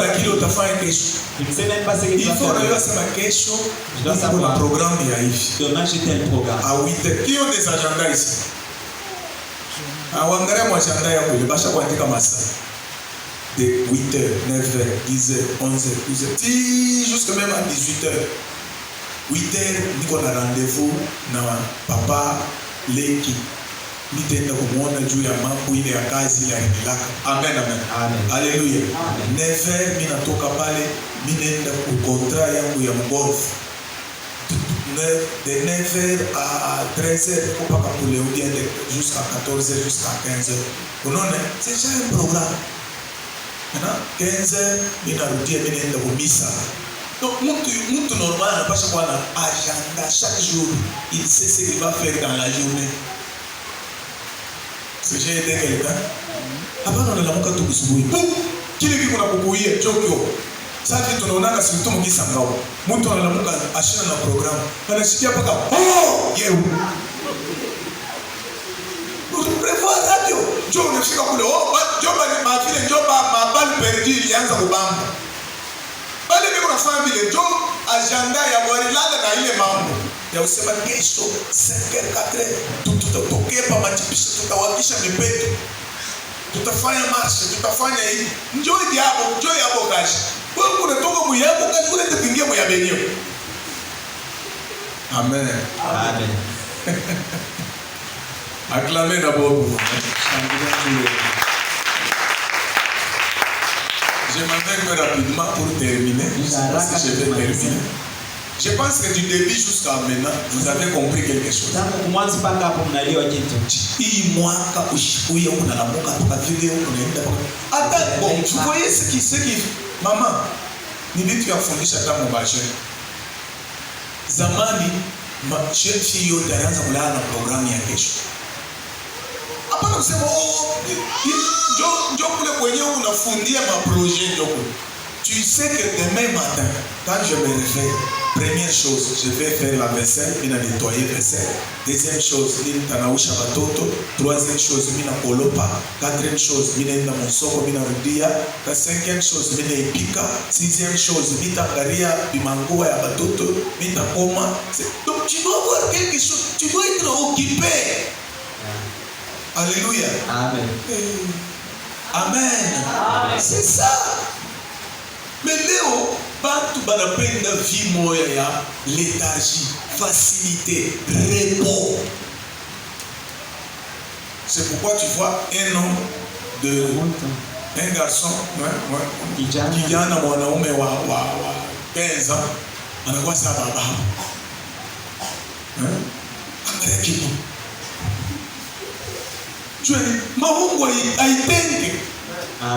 question. Il faut un programme. À 8h. Qui ont des agendas ici? De 8h, 9h, 10h, 11h, 12h, jusqu'à même à 18h. 8h, nous avons rendez-vous dans papa, l'équipe. Nitenda kumuona juu ya mambo ile ya kazi ile ya amen, amen. Haleluya. 9h mimi natoka pale, mimi naenda ku contrat yangu ya golf. De 9h à 13h mpaka kule udiende jusqu'à 14h jusqu'à 15h. Unaona? C'est déjà un programme. Maintenant 15h mimi narudia, mimi naenda ku misa. Donc mtu normal anapaswa kuwa na agenda chaque jour. Il sait ce qu'il va faire dans la journée. Si j'ai aidé quelqu'un, avant on a la muka tu kusubuhi. Kile kitu nakukuia chokyo. Sasa tunaona surtout mkisangao. Mtu analamuka ashina na program. Anashikia paka yeu. Prévoir radio. Jo unafika kule joba ni mafile joba mabali perdi ilianza kubamba. Bale mimi unafanya vile jo agenda ya warilada na ile mambo. Ya usema kesho 5h 4h tutatoke pa machipisha, tutawakisha mipeto, tutafanya marsha, tutafanya hivi. Njoo yabo kashi. Wewe unatoka muyabo kashi kule tukiingia muyabenyo. Amen. Amen. Acclamez d'abord. Je m'en vais rapidement pour terminer. Je vais terminer. Je pense que du début jusqu'à maintenant, vous avez compris quelque chose. Hii mwaka ushikuye unalamuka toka vile unaenda. Hata bon, tu voyais ce qui maman, ni vitu ya kufundisha kama baje. Zamani jeune fille yote anaanza kulala na programu ya kesho. Hapana kusema njo kule kwenye unafundia maprojet njo kule. Tu sais que demain matin, quand je me réveille, première chose, je vais faire la vaisselle, je vais nettoyer la vaisselle. Deuxième chose, je vais tanausha batoto. Troisième chose, je vais kolopa. Quatrième chose, je vais mon soko, je vais rudia. La cinquième chose, je vais pika. Sixième chose, je vais garia bimangoa ya batoto, je vais koma. Donc tu dois avoir quelque chose, tu dois être occupé. Alléluia. Amen. Amen. Amen. C'est ça. Mais Léo, bantu banapenda vie moya ya léthargie, facilité, repos. C'est pourquoi tu vois un homme de un garçon, kijana mwanaume wa 15 ans anakuwa sawa baba. Angalia kitu. Jweni maungo haitenge.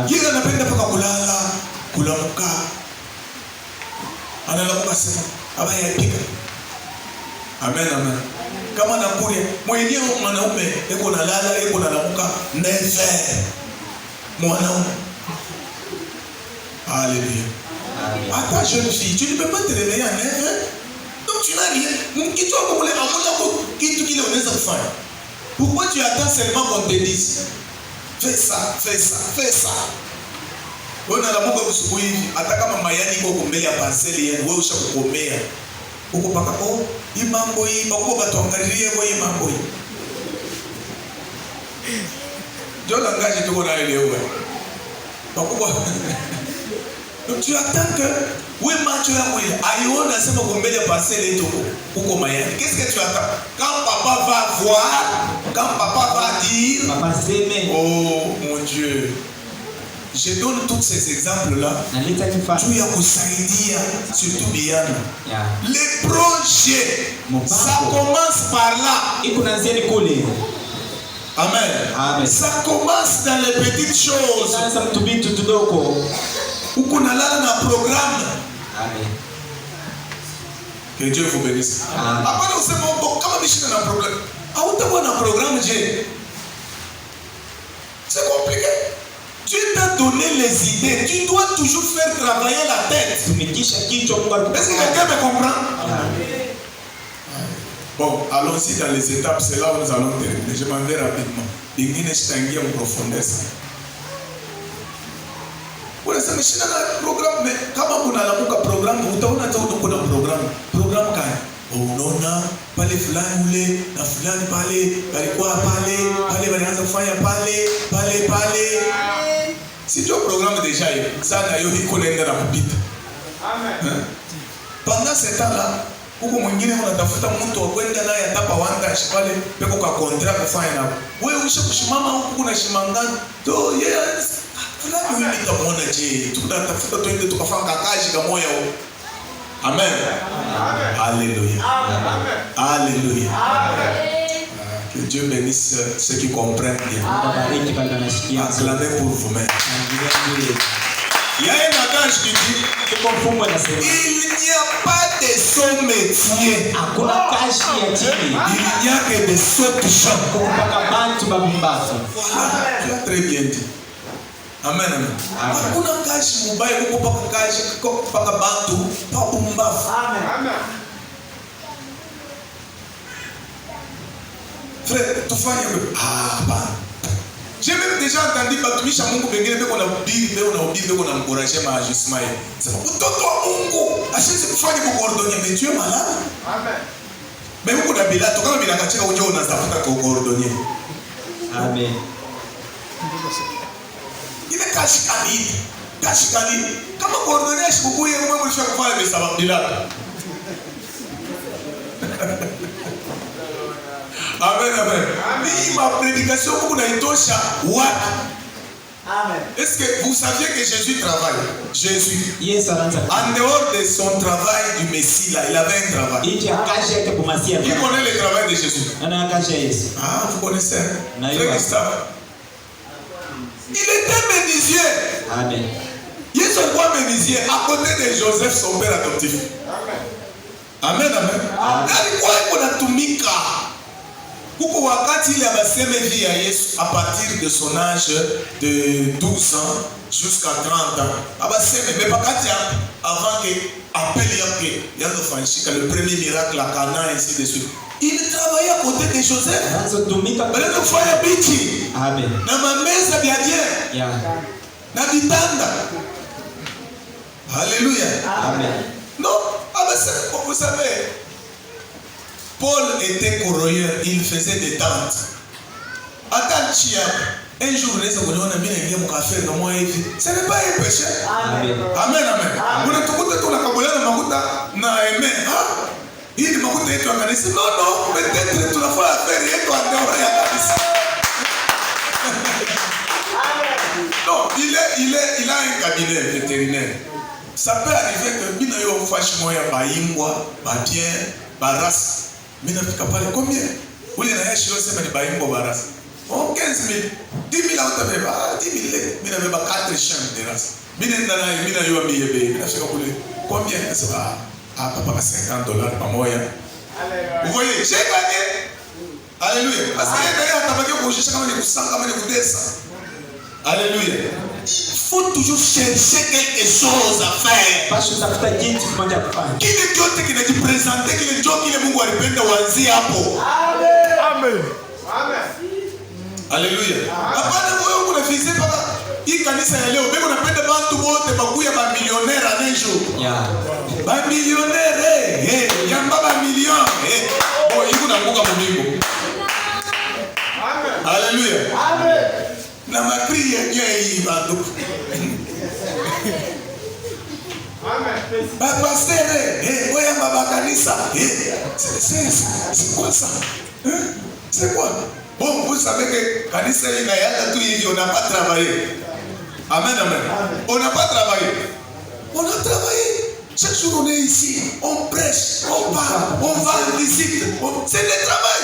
Yeye anapenda paka kulala, kulamuka. Analamuka sema, aba yapika. Amen, amen. Kama nakuria, mwenyewe mwanaume eko nalala, eko nalamuka 9h. Mwanaume. Alléluia. Attends, jeune fille, tu ne peux pas te réveiller à 9h. Donc tu n'as rien. Mon qui toi pour les amants qui tu les enfants. Pourquoi tu attends seulement qu'on te dise fais ça, fais ça, fais ça. On a la moka kusukuhivi hata kama mayani iko kumbele ya parcelle yenu wewe ushakukomea. Uko paka ko imambo hii bako batuangalilie kwa imambo hii. Ndio langaje tuko na ile wewe. Bako donc tu attends que oui macho yako ile aiona sema kumbele ya parcelle yetu uko mayani. Qu'est-ce que tu attends? Quand papa va voir, quand papa va dire, papa s'aime. Oh mon Dieu. Je donne tous ces exemples-là. Tu as kusaidia surtout bien. Les projets, ça commence par là. Amen. Amen. Ça commence dans les petites choses. Uko nalala na programme. Amen. Que Dieu vous bénisse. Après nous sommes kama bishina na problème. Hautakuwa na programme je. C'est compliqué. Dieu t'a donné les idées. Tu dois toujours faire travailler la tête. Est-ce que quelqu'un me comprend? Bon, allons-y dans les étapes. C'est là où nous allons terminer. Je m'en vais rapidement. Ingine shitangia en profondeur. Unasema shina na programme, mais kama unalamuka programme, utaona tu kuna programme. Programme gani? Unaona pale fulani ule na fulani pale walikuwa pale walianza kufanya pale. Si tu programme déjà hiyo. Sana hiyo iko naenda na kupita. Amen. Pendant ce temps-là, huko mwingine unatafuta mtu wa kwenda naye atapa wanda pale peko ka contrat kufanya nao. Wewe ushakushimama huko kuna shimangani. To yes. Fulani mimi nitamwona je, tunatafuta twende tukafanya kazi kama moyo. Amen. Amen. Alléluia. Amen. Alléluia. Amen. Que Dieu bénisse ceux qui comprennent bien. Acclamez pour vous-même. Il y a un adage qui dit il n'y a pas de son métier. Il n'y a que des sottes gens. Voilà, tu as très bien dit. Amen, amen. Hakuna kazi mbaya huko paka kazi paka bantu paka mbafu. Amen. Frère, tufanye ba. J'ai même déjà entendu batumisha Mungu bengine beko na ubiri beko na encourager ma ajustement. C'est pas mtoto wa Mungu. Asiwezi kufanya kwa coordonner mais Dieu malade. Amen. Mais huko na bila to kama bila kacheka unje unazafuta kwa coordonner. Amen. Ile kashikani kama coordonner shikukuye wewe ulishakufanya besababu bila. Amen, amen. Mais ma prédication beaucoup naitosha wapi? Amen. Est-ce que vous saviez que Jésus travaille? Jésus. Yes, en dehors de son travail du Messie là, il avait un travail. Qui connaît le travail de Jésus? Ah, vous connaissez? Il était menuisier. Amen. Il est un menuisier à côté de Joseph, son père adoptif. Amen. Amen, amen. Alikuwa iko natumika. Kuko wakati ile abaseme vie ya Yesu à partir de son âge de 12 ans jusqu'à 30 ans. Abaseme mais pakati avant que appel yake yazo fanyika le premier miracle à Cana ainsi de suite. Il travaillait à côté de Joseph. Bale kufanya bichi. Amen. Na mameza bya Dieu. Na bitanda. Alléluia. Amen. Non, abaseme vous savez Paul était corroyeur, il faisait des tentes. Attends, un jour, ce n'est pas un péché. Amen. Amen, amen. Vous ne trouvez pas la cabola na aimé. Il m'a dit que tu as non, peut-être tu l'as fait affaire et tu as dehors. Non, il a un cabinet vétérinaire. Ça peut arriver que mina yo fashi moya baimbwa, ba bien, ba race. Mina fika pale combien? Ule na yeshi yo sema ni baimbwa ba race. Oh 15,000. 10,000 autabeba, 10,000. Mina beba 4 chiens de race. Mina ndana mina yo amiyebe. Mina fika kule combien? Ça papa $50 par mois. Vous voyez, j'ai gagné. Alléluia. Parce que d'ailleurs, tu as pas que chercher comment tu sens, comment tu descends. Alléluia. Il faut toujours chercher quelque chose à faire. Parce que ça fait un kitu kimoja kufanya. Kile chote kinajipresente, kile chote kile Mungu alipenda uanzie hapo. Amen. Amen. Alléluia. Hapana wewe unafize paka hii kanisa ya leo, wewe unapenda watu wote bakuya ba millionnaire à un jour. Yeah. Ba millionnaire, yamba ba million. Bon, yuko na Mungu mbingu. Amen. Alléluia. Amen. Na makri ya hii bado. Amen. Ba pasteur, wewe baba kanisa. C'est quoi ça? C'est quoi? Bon, vous savez que kanisa inaenda tu hivi, on n'a pas travaillé. Amen, amen. On n'a pas travaillé. On a travaillé. Chaque jour on est ici, on prêche, on parle, on va en visite. C'est le travail.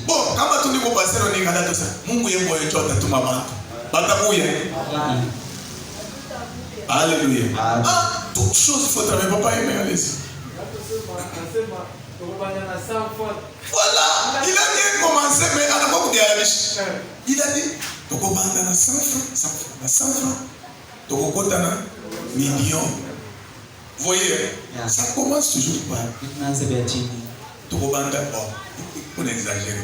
Bon, kama tu niko passer on ingala tout ça. Mungu yeye moyo chota tu mama. Batakuya. Alléluia. Ah, toute chose faut travailler. Papa aime allez-y. Voilà, il a bien commencé, mais on a beaucoup de il a dit, tu vas vendre 100 francs, tu vas vendre millions. Vous voyez, ça commence toujours par. Tu vas vendre, bon, on exagère.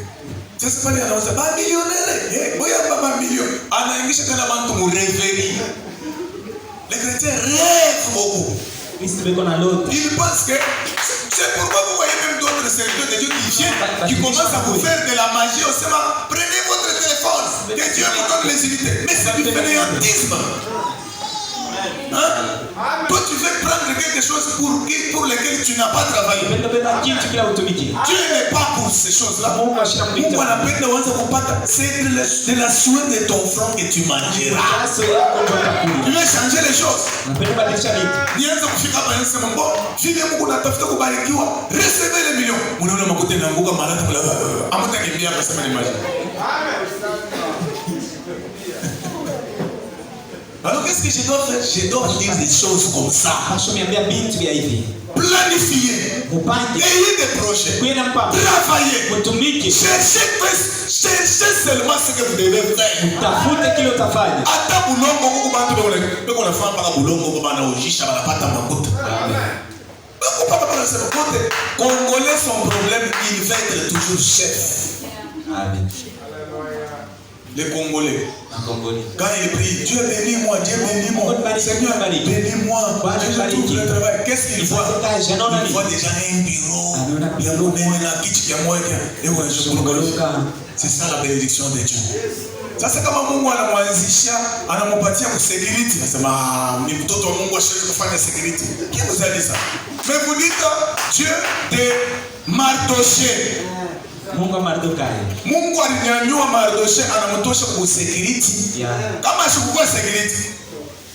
Ça se passe dans un pas millionnaire, oui, pas million. En anglais, c'est quand on rêve. Les chrétiens rêvent beaucoup. Ils pensent que c'est pourquoi vous voyez même d'autres serviteurs de Dieu qui viennent, qui commencent à vous faire de la magie au sément. Prenez votre téléphone, que Dieu vous donne les unités. Mais c'est du fainéantisme. Hein? Toi, tu veux prendre quelque chose pour lequel tu n'as pas travaillé. Dieu n'est pas pour ces choses-là. C'est de la soin de ton front que tu mangeras. Tu veux changer les choses. Recevez les millions. Alors qu'est-ce que je dois faire? Je dois vous dire des choses comme ça. Planifier. Ayez des projets. Travailler. Cherchez seulement ce que vous devez faire. Ata bulongo kuku bantu beko na famba ka bulongo ko bana ojisha bana pata makuta. Beko papa bana se côté Congolais son problème, il va être toujours chef. Amen. Les Congolais. Quand il prie, Dieu bénis-moi, Dieu bénis-moi, Seigneur bénis-moi, je trouve le travail. Qu'est-ce qu'il voit? Il voit déjà un bureau. C'est ça la bénédiction de Dieu. Ça c'est comme Mungu anamwanzisha, anampatia sécurité. Nasema ni mtoto wa Mungu ashiriki kufanya sécurité. Qui vous a dit ça? Mais vous dites Dieu de Mardoché. Mungu alinyanyua Mardoché anamtosha kwa security. Kama ashukua security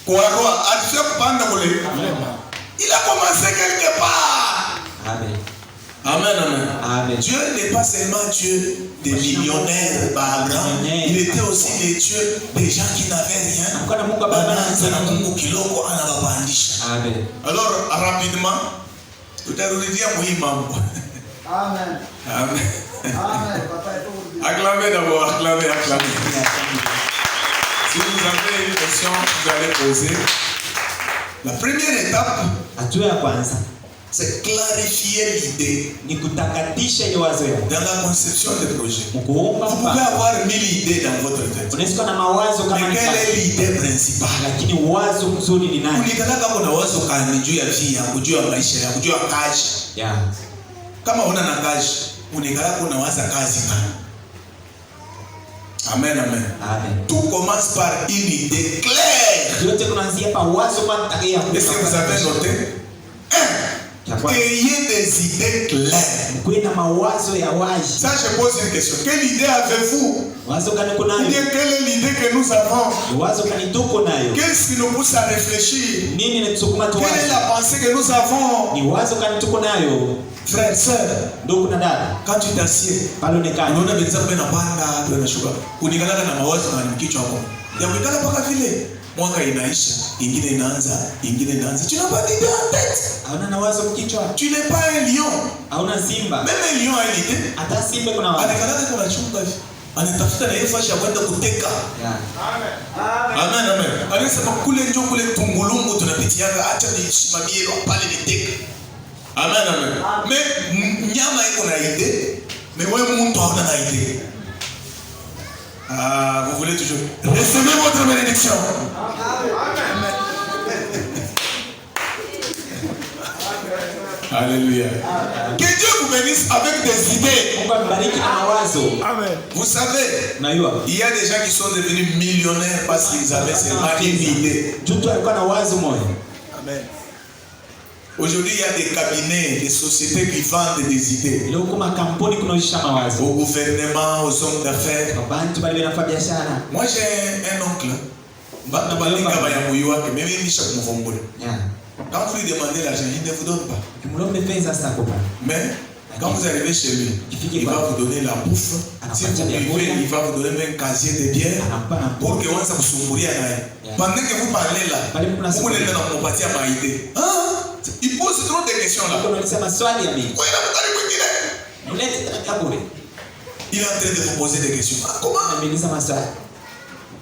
kwa roho alifia kupanda kule. Il a commencé quelque part. Amen. Amen, amen. Amen. Dieu n'est pas seulement Dieu des millionnaires, il était aussi le Dieu des gens qui n'avaient rien. Alors, rapidement, tout à l'heure, Amen. Amen. Acclamez d'abord, acclamez. Si vous avez une question, vous allez poser. La première étape, c'est clarifier l'idée. Dans la conception des projets, vous pouvez avoir 1000 idées dans votre tête. Mais quelle est l'idée principale? Kama una na kazi, unikala unawaza kazi pana. Amen, amen. Amen. Tout commence par une idée claire. Est-ce que vous avez noté? 1. ayez des idées claires. Kuna mawazo ya wazi. Ça, je pose une question. Quelle idée avez-vous? Wazo gani uko nayo? Quelle est l'idée que nous avons? Wazo gani tuko nayo? Qu'est-ce qui nous pousse à réfléchir? Nini inatusukuma tuwaze? Quelle est la pensée que nous avons? Ni wazo gani tuko nayo? Frère, sœur, ndugu na dada, quand tu t'assieds, unaona wenzako wanapanda, wanashuka. Unikalala na mawazo na kichwa hapo. Ya kuikala mpaka vile mwaka inaisha, ingine inaanza. Tu n'as pas d'idée en tête. Hauna na wazo kichwa. Tu n'es pas un lion. Hauna simba. Même un lion a une idée. Hata simba kuna wazo. Anakalala kwa chumba hivi. Anatafuta na nafasi ya kwenda kuteka. Amen. Anasema kule njoo kule tungulungu tunapitiaga, acha nisimamie pale niteke. Amen. Mais nyama iko na idée, mais wewe mtu hauna na idée. Vous voulez toujours recevez votre bénédiction. Amen. Alléluia. Que Dieu vous bénisse avec des idées. Amen. Vous savez, il y a des gens qui sont devenus millionnaires parce qu'ils avaient seulement une idée. Amen. Aujourd'hui, il y a des cabinets, des sociétés qui vendent des idées. Au gouvernement, aux hommes d'affaires. Moi, j'ai un oncle. Quand vous lui demandez l'argent, il ne vous donne pas. Mais quand vous arrivez chez lui, il va vous donner la bouffe. Si vous buvez, il va vous donner même un casier de bière pour que vous soyez pendant que vous parlez là, vous n'êtes pas dans mon idée. Il pose trop de questions là. Il est en train de vous poser des questions. Comment?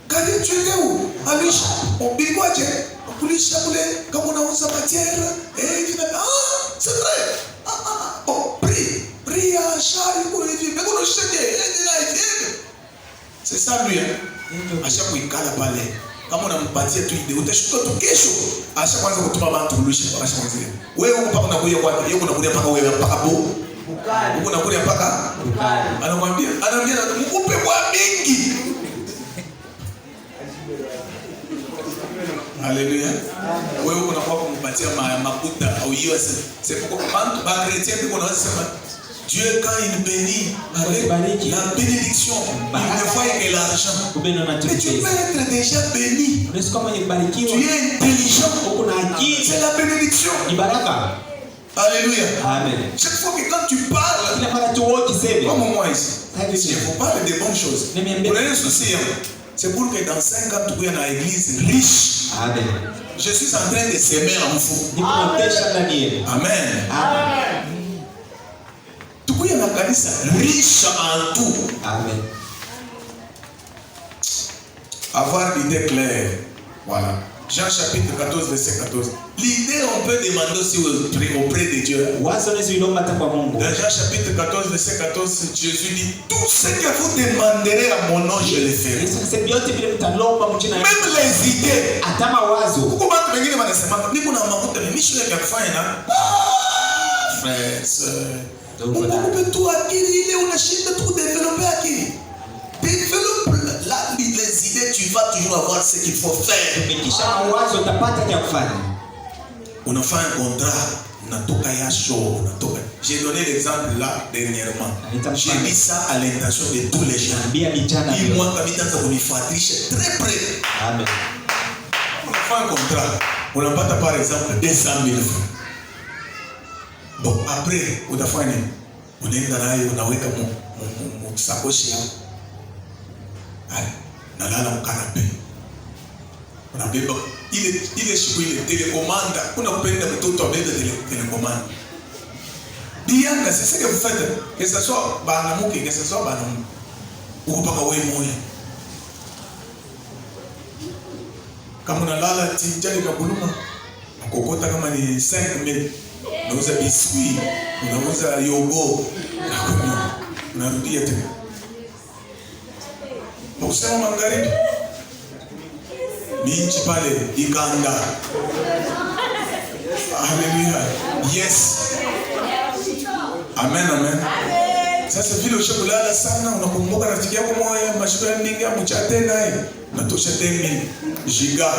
Quand tu étais où? À Lucha. On dit quoi? Kulisha kule kama unauza matière c'est vrai. Prie à chari pour les filles. Mais qu'on achète c'est ça lui à chaque fois il cala pale kama unampatia tu idée utashuka tu kesho acha kwanza kutuma bantu kulisha acha kwanza wewe uko paka unakuja kwa yeye unakuja paka wewe paka bo uko unakuja paka anakuambia mkupe kwa mingi. Alléluia. Wewe unakuwa kumpatia makuta au hiyo c'est pourquoi ba chrétien qu'on a Dieu quand il bénit avec la bénédiction, il ne voit que l'argent. Mais tu peux être déjà béni. Tu es intelligent. C'est la bénédiction. Alléluia. Amen. Chaque fois que quand tu parles, comme moi ici, il faut parler des bonnes choses. Vous avez un souci. C'est pour que dans 5 ans, tu sois dans l'église riche. Amen. Je suis en train de s'aimer en vous. Amen. Amen. Tu sois dans l'église riche en tout. Amen. Avoir l'idée claire. Voilà. Jean chapitre 14, verset 14. L'idée, on peut demander aussi auprès de Dieu. Dans Jean chapitre 14, verset 14, Jésus dit, tout ce que vous demanderez à mon nom, je le ferai. Même les idées. Pourquoi tu me dis frère, sœur, on peut tout acquérir, on achète tout développer acquérir. Développe les idées, tu vas toujours avoir ce qu'il faut faire. On a fait un contrat, j'ai donné l'exemple là dernièrement. J'ai mis ça à l'intention de tous les gens. Et moi, comme il faut très près. Amen. On a fait un contrat. On a pas par exemple 200 000 francs. Bon, après, on a fait on est dans la on a weka mon sacoche là. Nalala mkanape. Unabeba ile siku ile telecommande, unapenda mtoto abebe telecommande. Dianga, c'est ce que vous faites. Que ce soit banamuke, que ce soit banamu. Uko paka wewe moyo. Kama unalala tijali kabuluma, ukokota kama ni 5,000. Unauza biscuit, unauza yogo, unarudia tena. Usema magharibi minchi pale ikanda. Hallelujah. Yes. Amen, amen. Sasa vile ushakulala sana, unakumbuka rafiki yako moyo mashika mingi amuchate naye natosha 10,000 giga.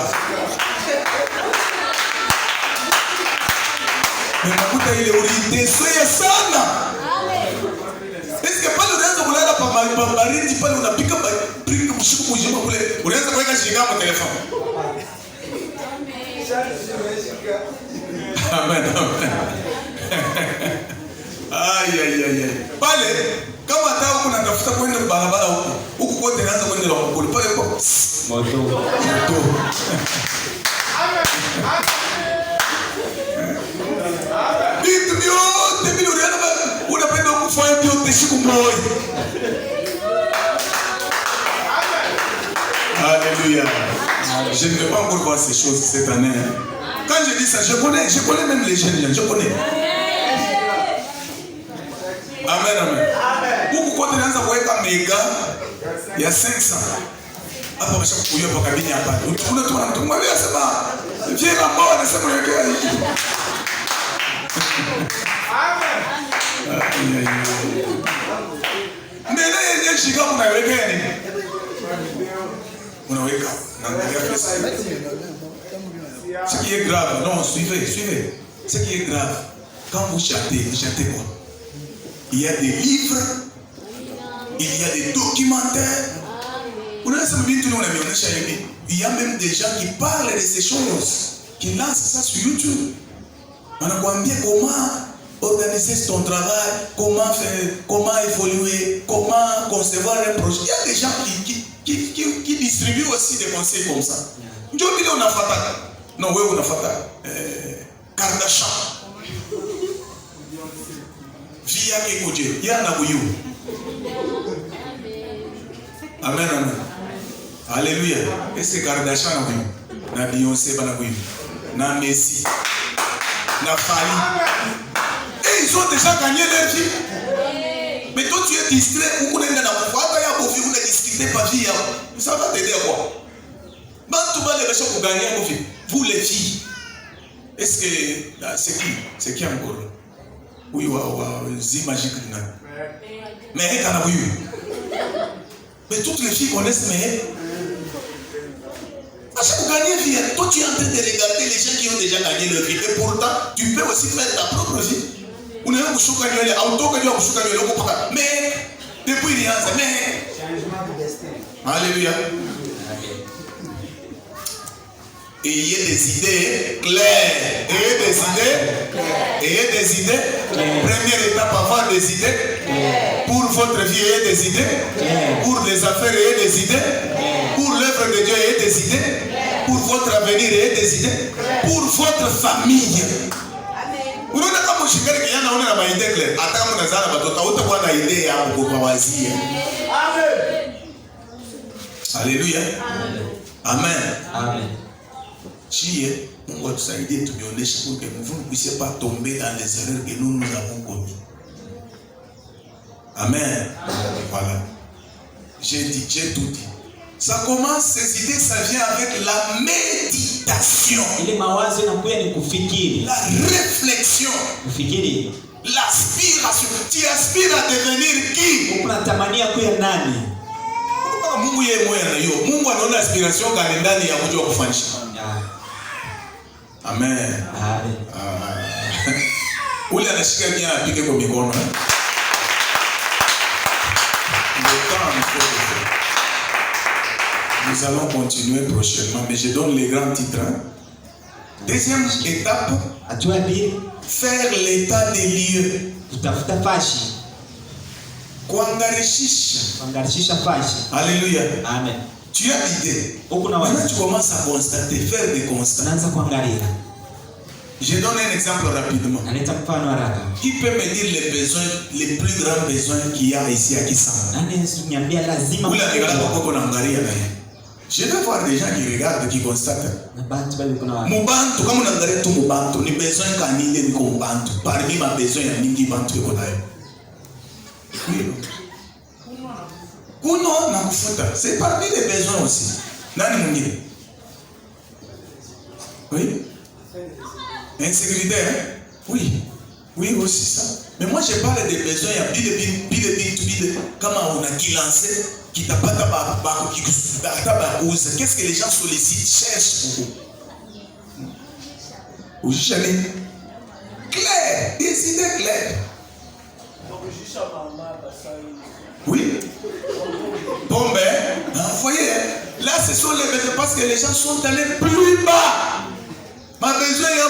Mais makuta ile ulitesoya sana. Est-ce que pale unaanza kulala pa baridi pale unapika briki mshiku kujima kule unaanza kuweka shilingi kwa telefoni. Amen. Ay. Pale kama hata huko unatafuta kwenda barabara huko kote unaanza kwenda pole pale kwa moto. Vitu vyote vile unapenda kufanya vyote siku moja. Alléluia. Je ne vais pas encore voir ces choses cette année. Quand je dis ça, je connais même les jeunes, je connais. Amen. Huku kote naanza kuweka mega ya 500. Hapa basha kukuyo kwa kabini hapa. Unatuma mtu mwambie asema, "Viens ambao anasema yake hiki." Amen. Mbele yenye shika unaweka nini? Unaweka na ndio ce qui est grave, non, suivez. Ce qui est grave, quand vous chantez quoi? Il y a des livres, il y a des documentaires. Il y a même des gens qui parlent de ces choses, qui lancent ça sur YouTube. On a combien comment organiser ton travail, comment évoluer, comment concevoir un projet. Il y a des gens qui distribuent aussi des conseils comme ça. Non, oui, on a fait Kardashian. Via Kekoje, Yana Buyu. Amen. Alléluia. Est-ce que Kardashian a vu? Na Beyoncé va vu. Na Messi. Na Fali. Et ils ont déjà gagné leur vie. Mais toi tu es distrait, ou tu es dans la voie, tu es discuté pas vie. Ça va t'aider à quoi? Pour gagner vous les filles, est-ce que là c'est qui encore? Oui, c'est magique. Mais toutes les filles connaissent mais pour gagner vie, toi tu es en train de regarder les gens qui ont déjà gagné leur vie et pourtant tu peux aussi faire ta propre vie. Mais depuis rien, mais alléluia. Ayez des idées claires. Ayez des idées. Première étape, avoir des idées. Pour votre vie, ayez des idées. Pour les affaires, ayez des idées. Pour l'œuvre de Dieu, ayez des idées. Pour votre avenir, ayez des idées. Pour votre famille. Unaona kama ushikari kijana una na idea claire. Hata kama unazana watoto utakuwa na idea hapo kwa wazia. Amen. Alléluia. Amen. Chier, Mungu atusaidie tumionyeshe pour que vous ne puissiez pas tomber dans les erreurs que nous avons commis. Amen. Voilà. J'ai tout dit. Ça commence, ces idées, ça vient avec la méditation. La réflexion. L'aspiration. Tu aspires à devenir qui? Mungu yeye moyo na hiyo. Mungu anaona aspiration gani ndani ya kujua kufanya. Amen. Ule anashika bien apige kwa mikono. Nous allons continuer prochainement, mais je donne les grands titres. Deuxième étape, faire l'état des lieux. Kuangarishisha fashi. Alléluia. Amen. Tu as l'idée. Maintenant tu commences à constater, faire des constats. Je donne un exemple rapidement. Qui peut me dire les besoins, les plus grands besoins qu'il y a ici à Kisanga? Je vais voir des gens qui regardent, qui constatent. Mubantu, comme on a regardé tout Mubantu, les besoins kanile ni Mubantu. Parmi ma besoin, il y a Ningi Bantu Ekonayo. Kuno na kufuta, c'est parmi les besoins aussi. Nani mwingine? Oui. Insécurité, hein? Oui aussi ça. Mais moi je parle des besoins, il y a bile comment on a qui lancé, qui t'a pas qu'est-ce que les gens sollicitent, cherchent pour vous? Jamais. Clair, des idées claires. Oui. Bon ben, vous voyez, là ce sont les besoins parce que les gens sont allés plus bas. Ma besoin est